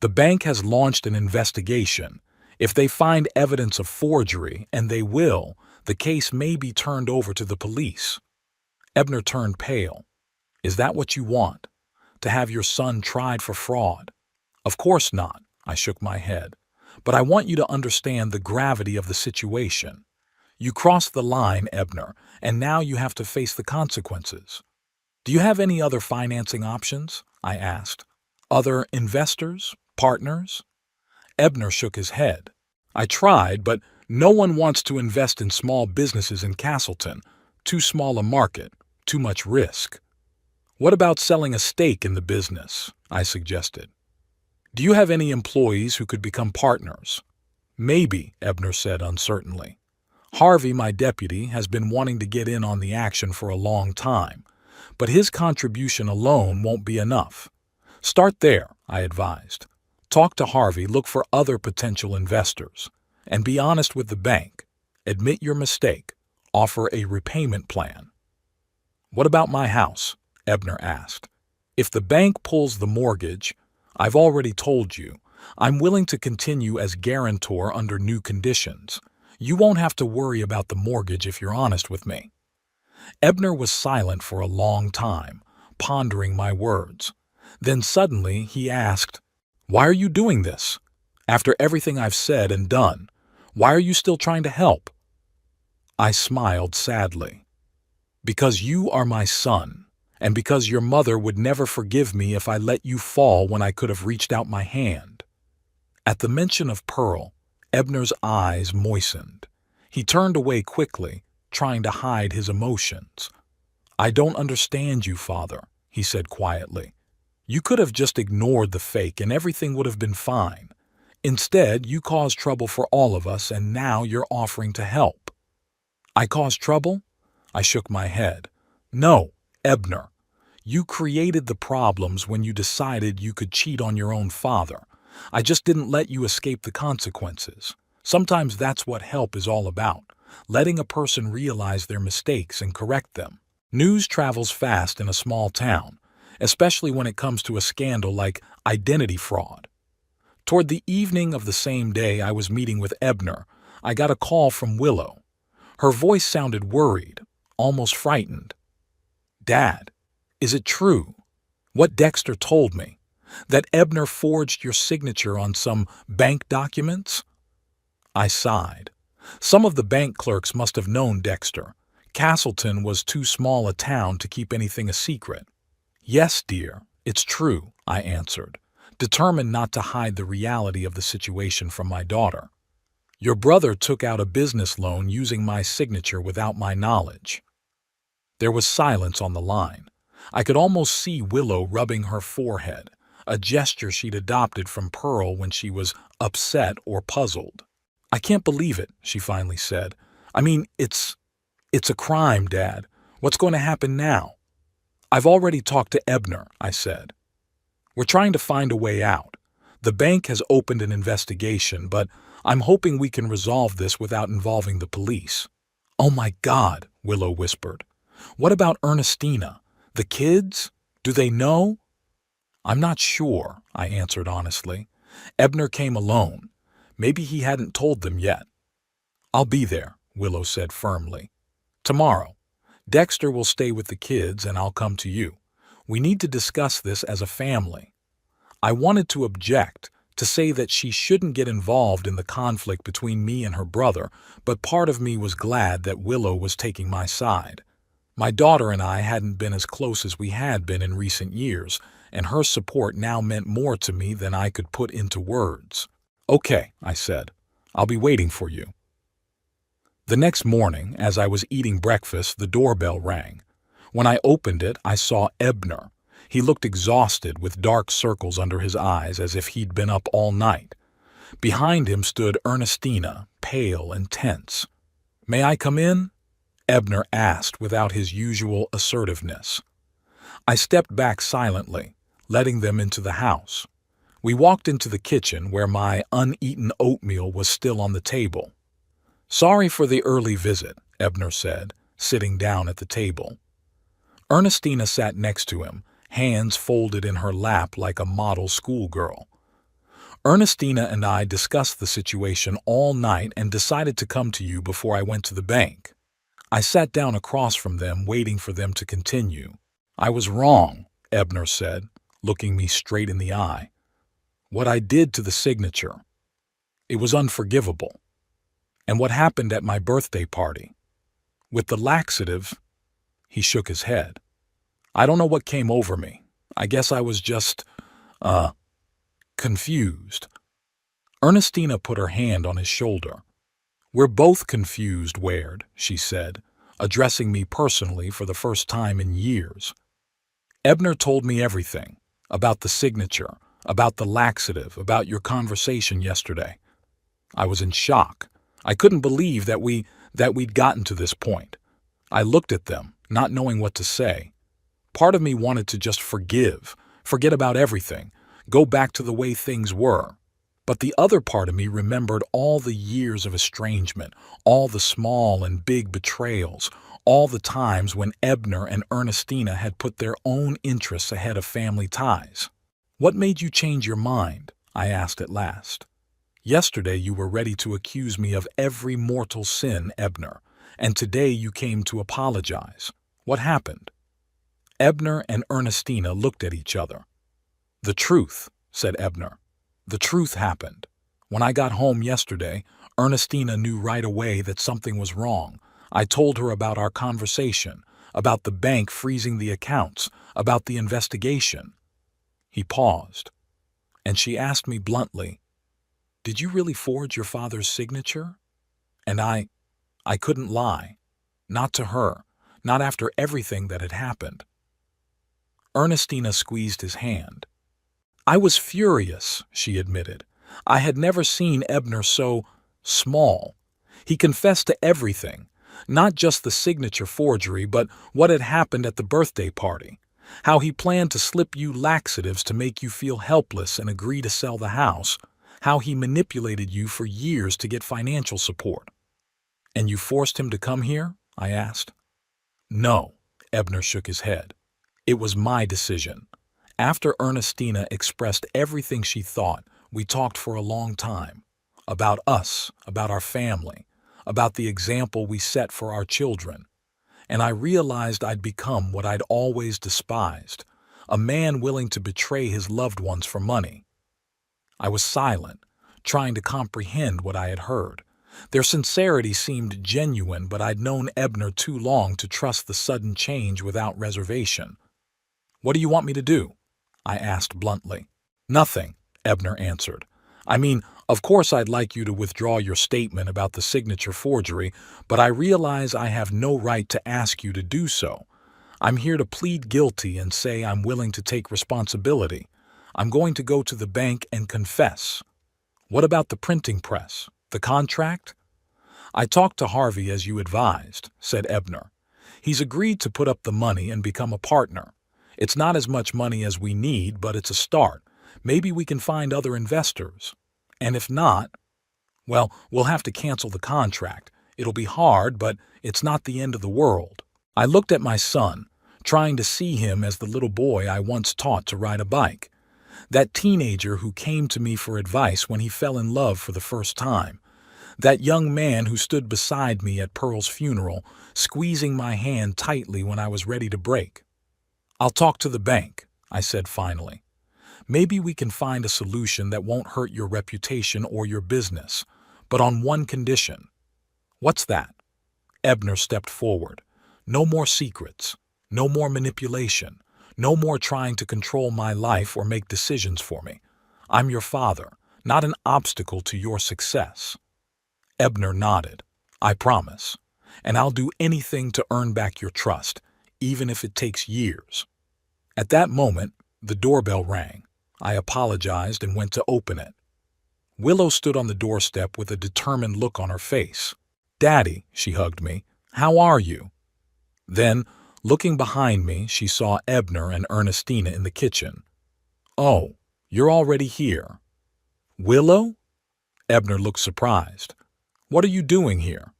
the bank has launched an investigation. If they find evidence of forgery, and they will, the case may be turned over to the police." Ebner turned pale. "Is that what you want? To have your son tried for fraud?" "Of course not," I shook my head. "But I want you to understand the gravity of the situation. You crossed the line, Ebner, and now you have to face the consequences." "Do you have any other financing options?" I asked. "Other investors? Partners?" Ebner shook his head. "I tried, but no one wants to invest in small businesses in Castleton. Too small a market, too much risk." "What about selling a stake in the business?" I suggested. "Do you have any employees who could become partners?" "Maybe," Ebner said uncertainly. "Harvey, my deputy, has been wanting to get in on the action for a long time, but his contribution alone won't be enough. Start there," I advised. "Talk to Harvey, look for other potential investors, and be honest with the bank. Admit your mistake. Offer a repayment plan." "What about my house?" Ebner asked. "If the bank pulls the mortgage, I've already told you, I'm willing to continue as guarantor under new conditions. You won't have to worry about the mortgage if you're honest with me." Ebner was silent for a long time, pondering my words. Then suddenly he asked, "Why are you doing this? After everything I've said and done, why are you still trying to help?" I smiled sadly. "Because you are my son, and because your mother would never forgive me if I let you fall when I could have reached out my hand." At the mention of Pearl, Ebner's eyes moistened. He turned away quickly, trying to hide his emotions. "I don't understand you, Father," he said quietly. "You could have just ignored the fake and everything would have been fine. Instead, you caused trouble for all of us, and now you're offering to help." "I caused trouble?" I shook my head. "No, Ebner. You created the problems when you decided you could cheat on your own father. I just didn't let you escape the consequences. Sometimes that's what help is all about, letting a person realize their mistakes and correct them. News travels fast in a small town, especially when it comes to a scandal like identity fraud." Toward the evening of the same day I was meeting with Ebner, I got a call from Willow. Her voice sounded worried, almost frightened. "Dad, is it true? What Dexter told me? That Ebner forged your signature on some bank documents?" I sighed. Some of the bank clerks must have known Dexter. Castleton was too small a town to keep anything a secret. "Yes, dear, it's true," I answered, determined not to hide the reality of the situation from my daughter. "Your brother took out a business loan using my signature without my knowledge." There was silence on the line. I could almost see Willow rubbing her forehead, a gesture she'd adopted from Pearl when she was upset or puzzled. "I can't believe it," she finally said. "I mean, it's a crime, Dad. What's going to happen now?" "I've already talked to Ebner," I said. "We're trying to find a way out. The bank has opened an investigation, but I'm hoping we can resolve this without involving the police." "Oh my God," Willow whispered. "What about Ernestina? The kids? Do they know?" "I'm not sure," I answered honestly. "Ebner came alone. Maybe he hadn't told them yet." "I'll be there," Willow said firmly. "Tomorrow. Dexter will stay with the kids and I'll come to you. We need to discuss this as a family." I wanted to object, to say that she shouldn't get involved in the conflict between me and her brother, but part of me was glad that Willow was taking my side. My daughter and I hadn't been as close as we had been in recent years, and her support now meant more to me than I could put into words. "Okay," I said. "I'll be waiting for you." The next morning, as I was eating breakfast, the doorbell rang. When I opened it, I saw Ebner. He looked exhausted, with dark circles under his eyes, as if he'd been up all night. Behind him stood Ernestina, pale and tense. "May I come in?" Ebner asked without his usual assertiveness. I stepped back silently, letting them into the house. We walked into the kitchen where my uneaten oatmeal was still on the table. "Sorry for the early visit," Ebner said, sitting down at the table. Ernestina sat next to him, hands folded in her lap like a model schoolgirl. "Ernestina and I discussed the situation all night and decided to come to you before I went to the bank." I sat down across from them, waiting for them to continue. "I was wrong," Ebner said, looking me straight in the eye. "What I did to the signature, it was unforgivable. And what happened at my birthday party, with the laxative," he shook his head. "I don't know what came over me. I guess I was just, confused." Ernestina put her hand on his shoulder. "We're both confused, Ward," she said, addressing me personally for the first time in years. "Ebner told me everything, about the signature, about the laxative, about your conversation yesterday." I was in shock. I couldn't believe that we'd gotten to this point. I looked at them, not knowing what to say. Part of me wanted to just forget about everything, go back to the way things were. But the other part of me remembered all the years of estrangement, all the small and big betrayals, all the times when Ebner and Ernestina had put their own interests ahead of family ties. "What made you change your mind?" I asked at last. "Yesterday you were ready to accuse me of every mortal sin, Ebner, and today you came to apologize. What happened?" Ebner and Ernestina looked at each other. "The truth," said Ebner. "The truth happened. When I got home yesterday, Ernestina knew right away that something was wrong. I told her about our conversation, about the bank freezing the accounts, about the investigation." He paused, and she asked me bluntly, "Did you really forge your father's signature?" And I couldn't lie. Not to her, not after everything that had happened. Ernestina squeezed his hand. "I was furious," she admitted. "I had never seen Ebner so small. He confessed to everything, not just the signature forgery, but what had happened at the birthday party, how he planned to slip you laxatives to make you feel helpless and agree to sell the house, how he manipulated you for years to get financial support." "And you forced him to come here?" I asked. "No," Ebner shook his head. "It was my decision. After Ernestina expressed everything she thought, we talked for a long time. About us, about our family, about the example we set for our children. And I realized I'd become what I'd always despised, a man willing to betray his loved ones for money." I was silent, trying to comprehend what I had heard. Their sincerity seemed genuine, but I'd known Ebner too long to trust the sudden change without reservation. "What do you want me to do?" I asked bluntly. "Nothing," Ebner answered. "I mean, of course I'd like you to withdraw your statement about the signature forgery, but I realize I have no right to ask you to do so. I'm here to plead guilty and say I'm willing to take responsibility. I'm going to go to the bank and confess." "What about the printing press? The contract?" "I talked to Harvey as you advised," said Ebner. "He's agreed to put up the money and become a partner. It's not as much money as we need, but it's a start. Maybe we can find other investors. And if not, well, we'll have to cancel the contract. It'll be hard, but it's not the end of the world." I looked at my son, trying to see him as the little boy I once taught to ride a bike. That teenager who came to me for advice when he fell in love for the first time. That young man who stood beside me at Pearl's funeral, squeezing my hand tightly when I was ready to break. "I'll talk to the bank," I said finally. "Maybe we can find a solution that won't hurt your reputation or your business, but on one condition." "What's that?" Ebner stepped forward. "No more secrets. No more manipulation. No more trying to control my life or make decisions for me. I'm your father, not an obstacle to your success." Ebner nodded. "I promise. And I'll do anything to earn back your trust, even if it takes years." At that moment, the doorbell rang. I apologized and went to open it. Willow stood on the doorstep with a determined look on her face. "Daddy," she hugged me, "how are you?" Then, looking behind me, she saw Ebner and Ernestina in the kitchen. "Oh, you're already here." "Willow?" Ebner looked surprised. "What are you doing here?"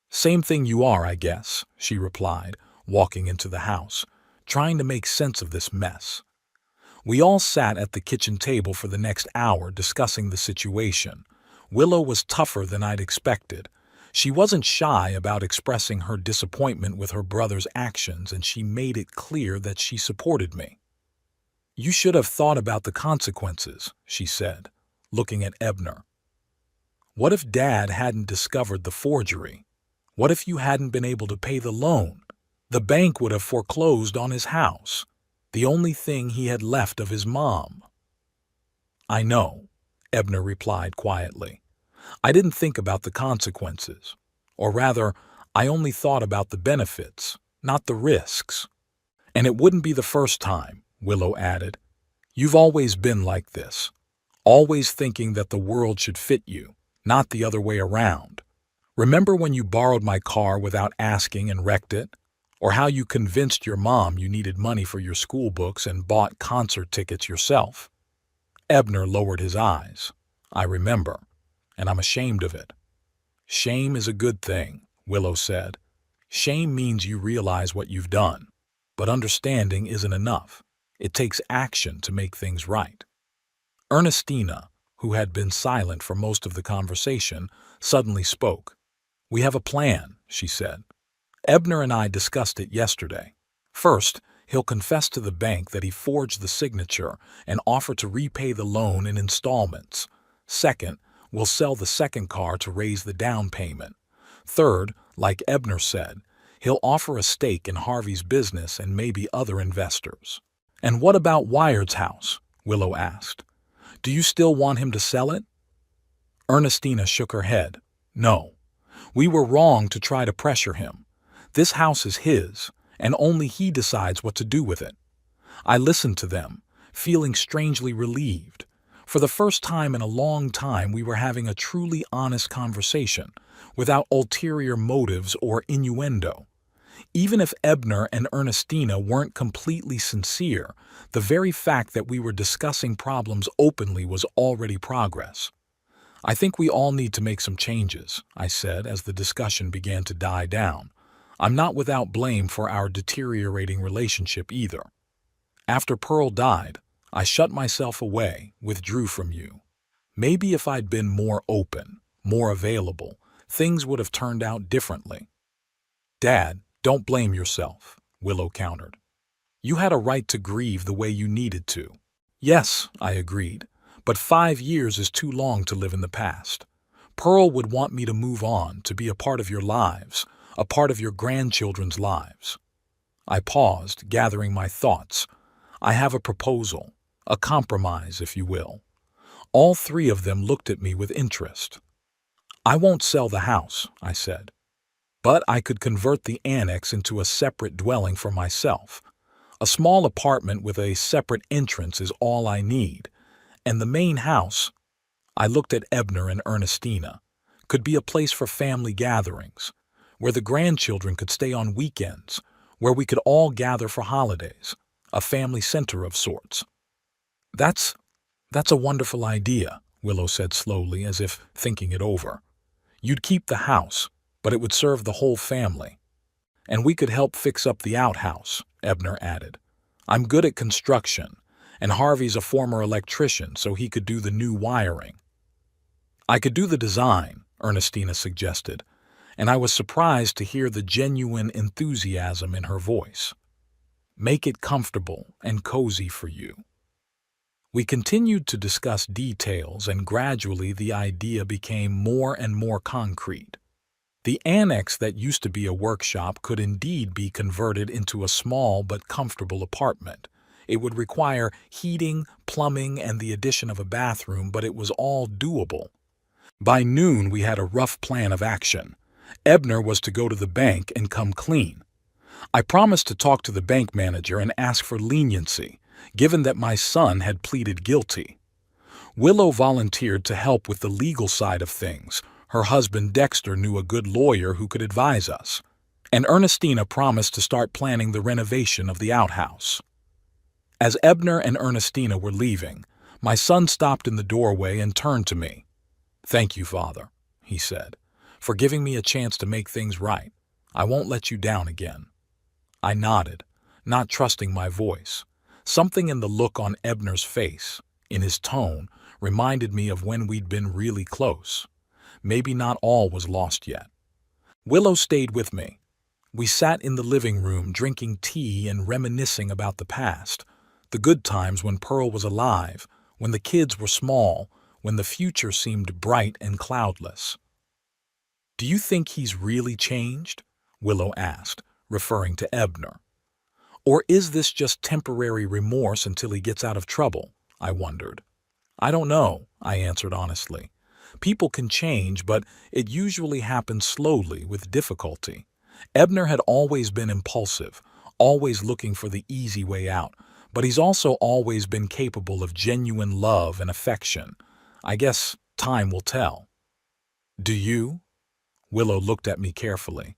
"Same thing you are, I guess," she replied, walking into the house, trying to make sense of this mess. We all sat at the kitchen table for the next hour discussing the situation. Willow was tougher than I'd expected. She wasn't shy about expressing her disappointment with her brother's actions, and she made it clear that she supported me. "You should have thought about the consequences," she said, looking at Ebner. "What if Dad hadn't discovered the forgery? What if you hadn't been able to pay the loan? The bank would have foreclosed on his house, the only thing he had left of his mom." "I know," Ebner replied quietly. "I didn't think about the consequences. Or rather, I only thought about the benefits, not the risks." "And it wouldn't be the first time," Willow added. "You've always been like this, always thinking that the world should fit you, not the other way around. Remember when you borrowed my car without asking and wrecked it? Or how you convinced your mom you needed money for your school books and bought concert tickets yourself?" Ebner lowered his eyes. "I remember, and I'm ashamed of it." "Shame is a good thing," Willow said. "Shame means you realize what you've done. But understanding isn't enough. It takes action to make things right." Ernestina, who had been silent for most of the conversation, suddenly spoke. "We have a plan," she said. "Ebner and I discussed it yesterday. First, he'll confess to the bank that he forged the signature and offer to repay the loan in installments. Second, we'll sell the second car to raise the down payment. Third, like Ebner said, he'll offer a stake in Harvey's business and maybe other investors." "And what about Wired's house?" Willow asked. "Do you still want him to sell it?" Ernestina shook her head. "No. We were wrong to try to pressure him. This house is his, and only he decides what to do with it." I listened to them, feeling strangely relieved. For the first time in a long time, we were having a truly honest conversation, without ulterior motives or innuendo. Even if Ebner and Ernestina weren't completely sincere, the very fact that we were discussing problems openly was already progress. "I think we all need to make some changes," I said as the discussion began to die down. "I'm not without blame for our deteriorating relationship either. After Pearl died, I shut myself away, withdrew from you. Maybe if I'd been more open, more available, things would have turned out differently." "Dad, don't blame yourself," Willow countered. "You had a right to grieve the way you needed to." "Yes," I agreed, "but 5 years is too long to live in the past. Pearl would want me to move on, to be a part of your lives, a part of your grandchildren's lives." I paused, gathering my thoughts. "I have a proposal, a compromise, if you will." All three of them looked at me with interest. "I won't sell the house," I said. "But I could convert the annex into a separate dwelling for myself. A small apartment with a separate entrance is all I need. And the main house," I looked at Ebner and Ernestina, "could be a place for family gatherings, where the grandchildren could stay on weekends, where we could all gather for holidays, a family center of sorts." That's a wonderful idea," Willow said slowly, as if thinking it over. "You'd keep the house, but it would serve the whole family. And we could help fix up the outhouse, Ebner added. I'm good at construction, and Harvey's a former electrician, so he could do the new wiring. I could do the design, Ernestina suggested, and I was surprised to hear the genuine enthusiasm in her voice. Make it comfortable and cozy for you. We continued to discuss details, and gradually the idea became more and more concrete. The annex that used to be a workshop could indeed be converted into a small but comfortable apartment. It would require heating, plumbing, and the addition of a bathroom, but it was all doable. By noon, we had a rough plan of action. Ebner was to go to the bank and come clean. I promised to talk to the bank manager and ask for leniency, given that my son had pleaded guilty. Willow volunteered to help with the legal side of things. Her husband Dexter knew a good lawyer who could advise us. And Ernestina promised to start planning the renovation of the outhouse. As Ebner and Ernestina were leaving, my son stopped in the doorway and turned to me. "Thank you, Father," he said, "for giving me a chance to make things right. I won't let you down again." I nodded, not trusting my voice. Something in the look on Ebner's face, in his tone, reminded me of when we'd been really close. Maybe not all was lost yet. Willow stayed with me. We sat in the living room drinking tea and reminiscing about the past, the good times when Pearl was alive, when the kids were small, when the future seemed bright and cloudless. "Do you think he's really changed?" Willow asked, referring to Ebner. "Or is this just temporary remorse until he gets out of trouble?" I wondered. "I don't know," I answered honestly. "People can change, but it usually happens slowly, with difficulty. Ebner had always been impulsive, always looking for the easy way out, but he's also always been capable of genuine love and affection. I guess time will tell." "Do you?" Willow looked at me carefully.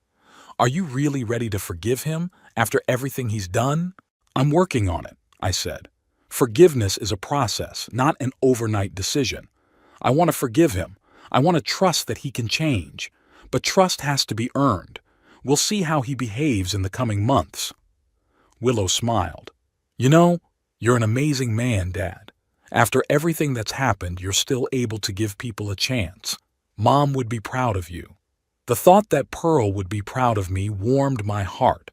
"Are you really ready to forgive him after everything he's done?" "I'm working on it," I said. "Forgiveness is a process, not an overnight decision. I want to forgive him. I want to trust that he can change. But trust has to be earned. We'll see how he behaves in the coming months." Willow smiled. "You know, you're an amazing man, Dad. After everything that's happened, you're still able to give people a chance. Mom would be proud of you." The thought that Pearl would be proud of me warmed my heart.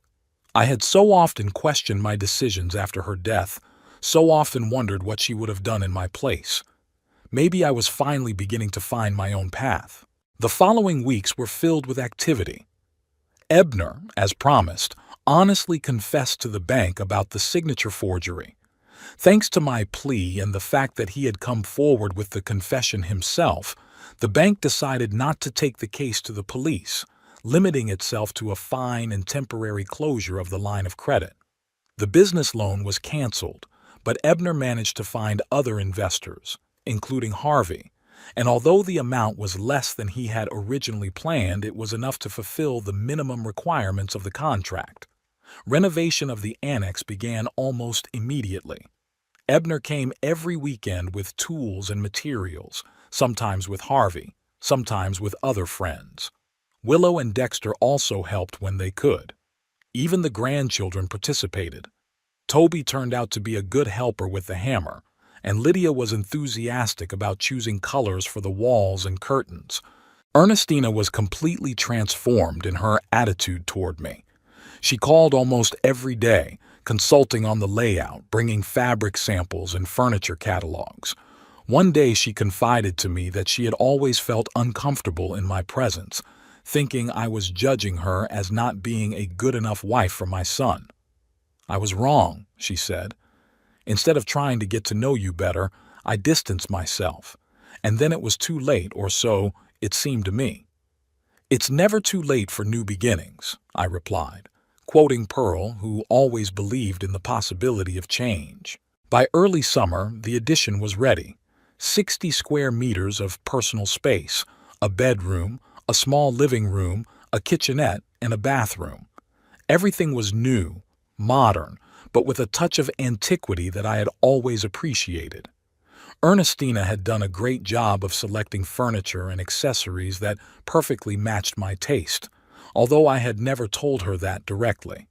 I had so often questioned my decisions after her death, so often wondered what she would have done in my place. Maybe I was finally beginning to find my own path. The following weeks were filled with activity. Ebner, as promised, honestly confessed to the bank about the signature forgery. Thanks to my plea and the fact that he had come forward with the confession himself, the bank decided not to take the case to the police, limiting itself to a fine and temporary closure of the line of credit. The business loan was canceled, but Ebner managed to find other investors, including Harvey, and although the amount was less than he had originally planned, it was enough to fulfill the minimum requirements of the contract. Renovation of the annex began almost immediately. Ebner came every weekend with tools and materials, sometimes with Harvey, sometimes with other friends. Willow and Dexter also helped when they could. Even the grandchildren participated. Toby turned out to be a good helper with the hammer, and Lydia was enthusiastic about choosing colors for the walls and curtains. Ernestina was completely transformed in her attitude toward me. She called almost every day, consulting on the layout, bringing fabric samples and furniture catalogs. One day she confided to me that she had always felt uncomfortable in my presence, thinking I was judging her as not being a good enough wife for my son. "I was wrong," she said. "Instead of trying to get to know you better, I distanced myself, and then it was too late, or so it seemed to me." "It's never too late for new beginnings," I replied, quoting Pearl, who always believed in the possibility of change. By early summer, the addition was ready. 60 square meters of personal space, a bedroom, a small living room, a kitchenette, and a bathroom. Everything was new, modern, but with a touch of antiquity that I had always appreciated. Ernestina had done a great job of selecting furniture and accessories that perfectly matched my taste, although I had never told her that directly.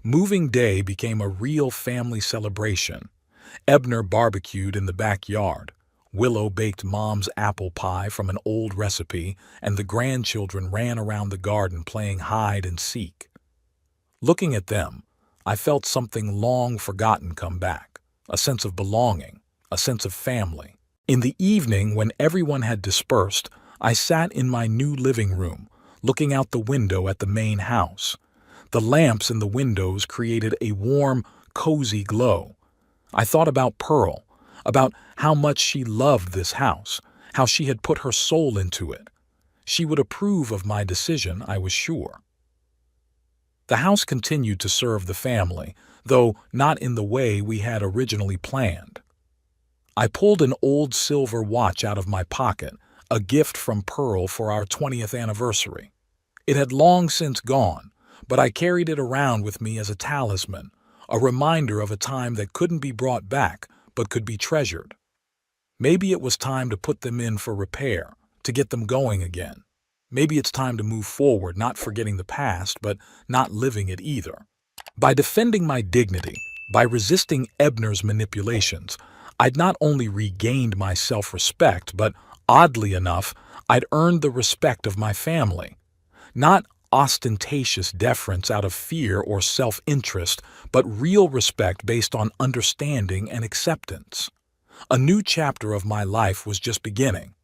Moving day became a real family celebration. Ebner barbecued in the backyard. Willow baked Mom's apple pie from an old recipe, and the grandchildren ran around the garden playing hide and seek. Looking at them, I felt something long forgotten come back, a sense of belonging, a sense of family. In the evening, when everyone had dispersed, I sat in my new living room, looking out the window at the main house. The lamps in the windows created a warm, cozy glow. I thought about Pearl, about how much she loved this house, how she had put her soul into it. She would approve of my decision, I was sure. The house continued to serve the family, though not in the way we had originally planned. I pulled an old silver watch out of my pocket, a gift from Pearl for our 20th anniversary. It had long since gone, but I carried it around with me as a talisman, a reminder of a time that couldn't be brought back but could be treasured. Maybe it was time to put them in for repair, to get them going again. Maybe it's time to move forward, not forgetting the past, but not living it either. By defending my dignity, by resisting Ebner's manipulations, I'd not only regained my self-respect, but, oddly enough, I'd earned the respect of my family. Not ostentatious deference out of fear or self-interest, but real respect based on understanding and acceptance. A new chapter of my life was just beginning.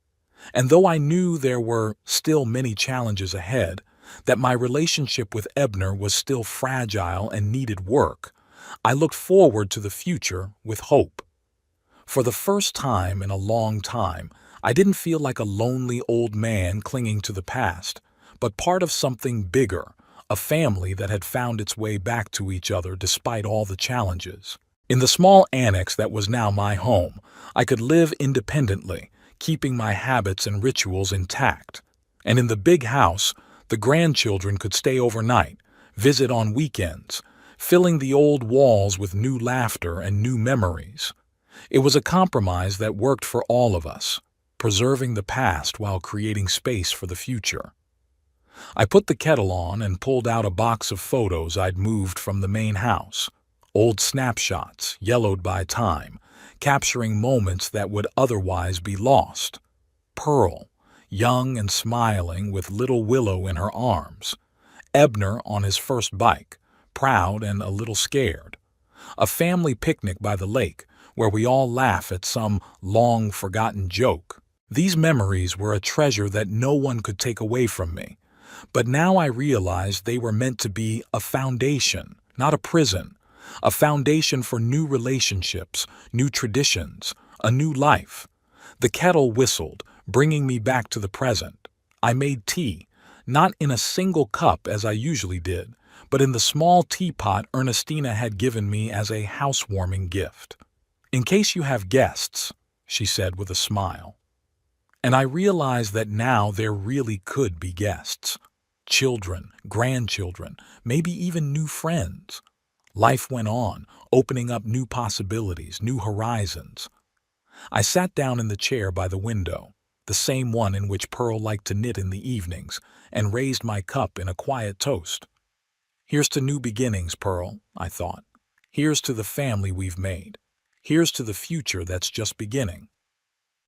And though I knew there were still many challenges ahead, that my relationship with Ebner was still fragile and needed work, I looked forward to the future with hope. For the first time in a long time, I didn't feel like a lonely old man clinging to the past, but part of something bigger, a family that had found its way back to each other despite all the challenges. In the small annex that was now my home, I could live independently, keeping my habits and rituals intact. And in the big house, the grandchildren could stay overnight, visit on weekends, filling the old walls with new laughter and new memories. It was a compromise that worked for all of us, preserving the past while creating space for the future. I put the kettle on and pulled out a box of photos I'd moved from the main house, old snapshots, yellowed by time, capturing moments that would otherwise be lost. Pearl, young and smiling with little Willow in her arms. Ebner on his first bike, proud and a little scared. A family picnic by the lake, where we all laugh at some long-forgotten joke. These memories were a treasure that no one could take away from me. But now I realized they were meant to be a foundation, not a prison. A foundation for new relationships, new traditions, a new life. The kettle whistled, bringing me back to the present. I made tea, not in a single cup as I usually did, but in the small teapot Ernestina had given me as a housewarming gift. "In case you have guests," she said with a smile. And I realized that now there really could be guests. Children, grandchildren, maybe even new friends. Life went on, opening up new possibilities, new horizons. I sat down in the chair by the window, the same one in which Pearl liked to knit in the evenings, and raised my cup in a quiet toast. "Here's to new beginnings, Pearl," I thought. "Here's to the family we've made. Here's to the future that's just beginning."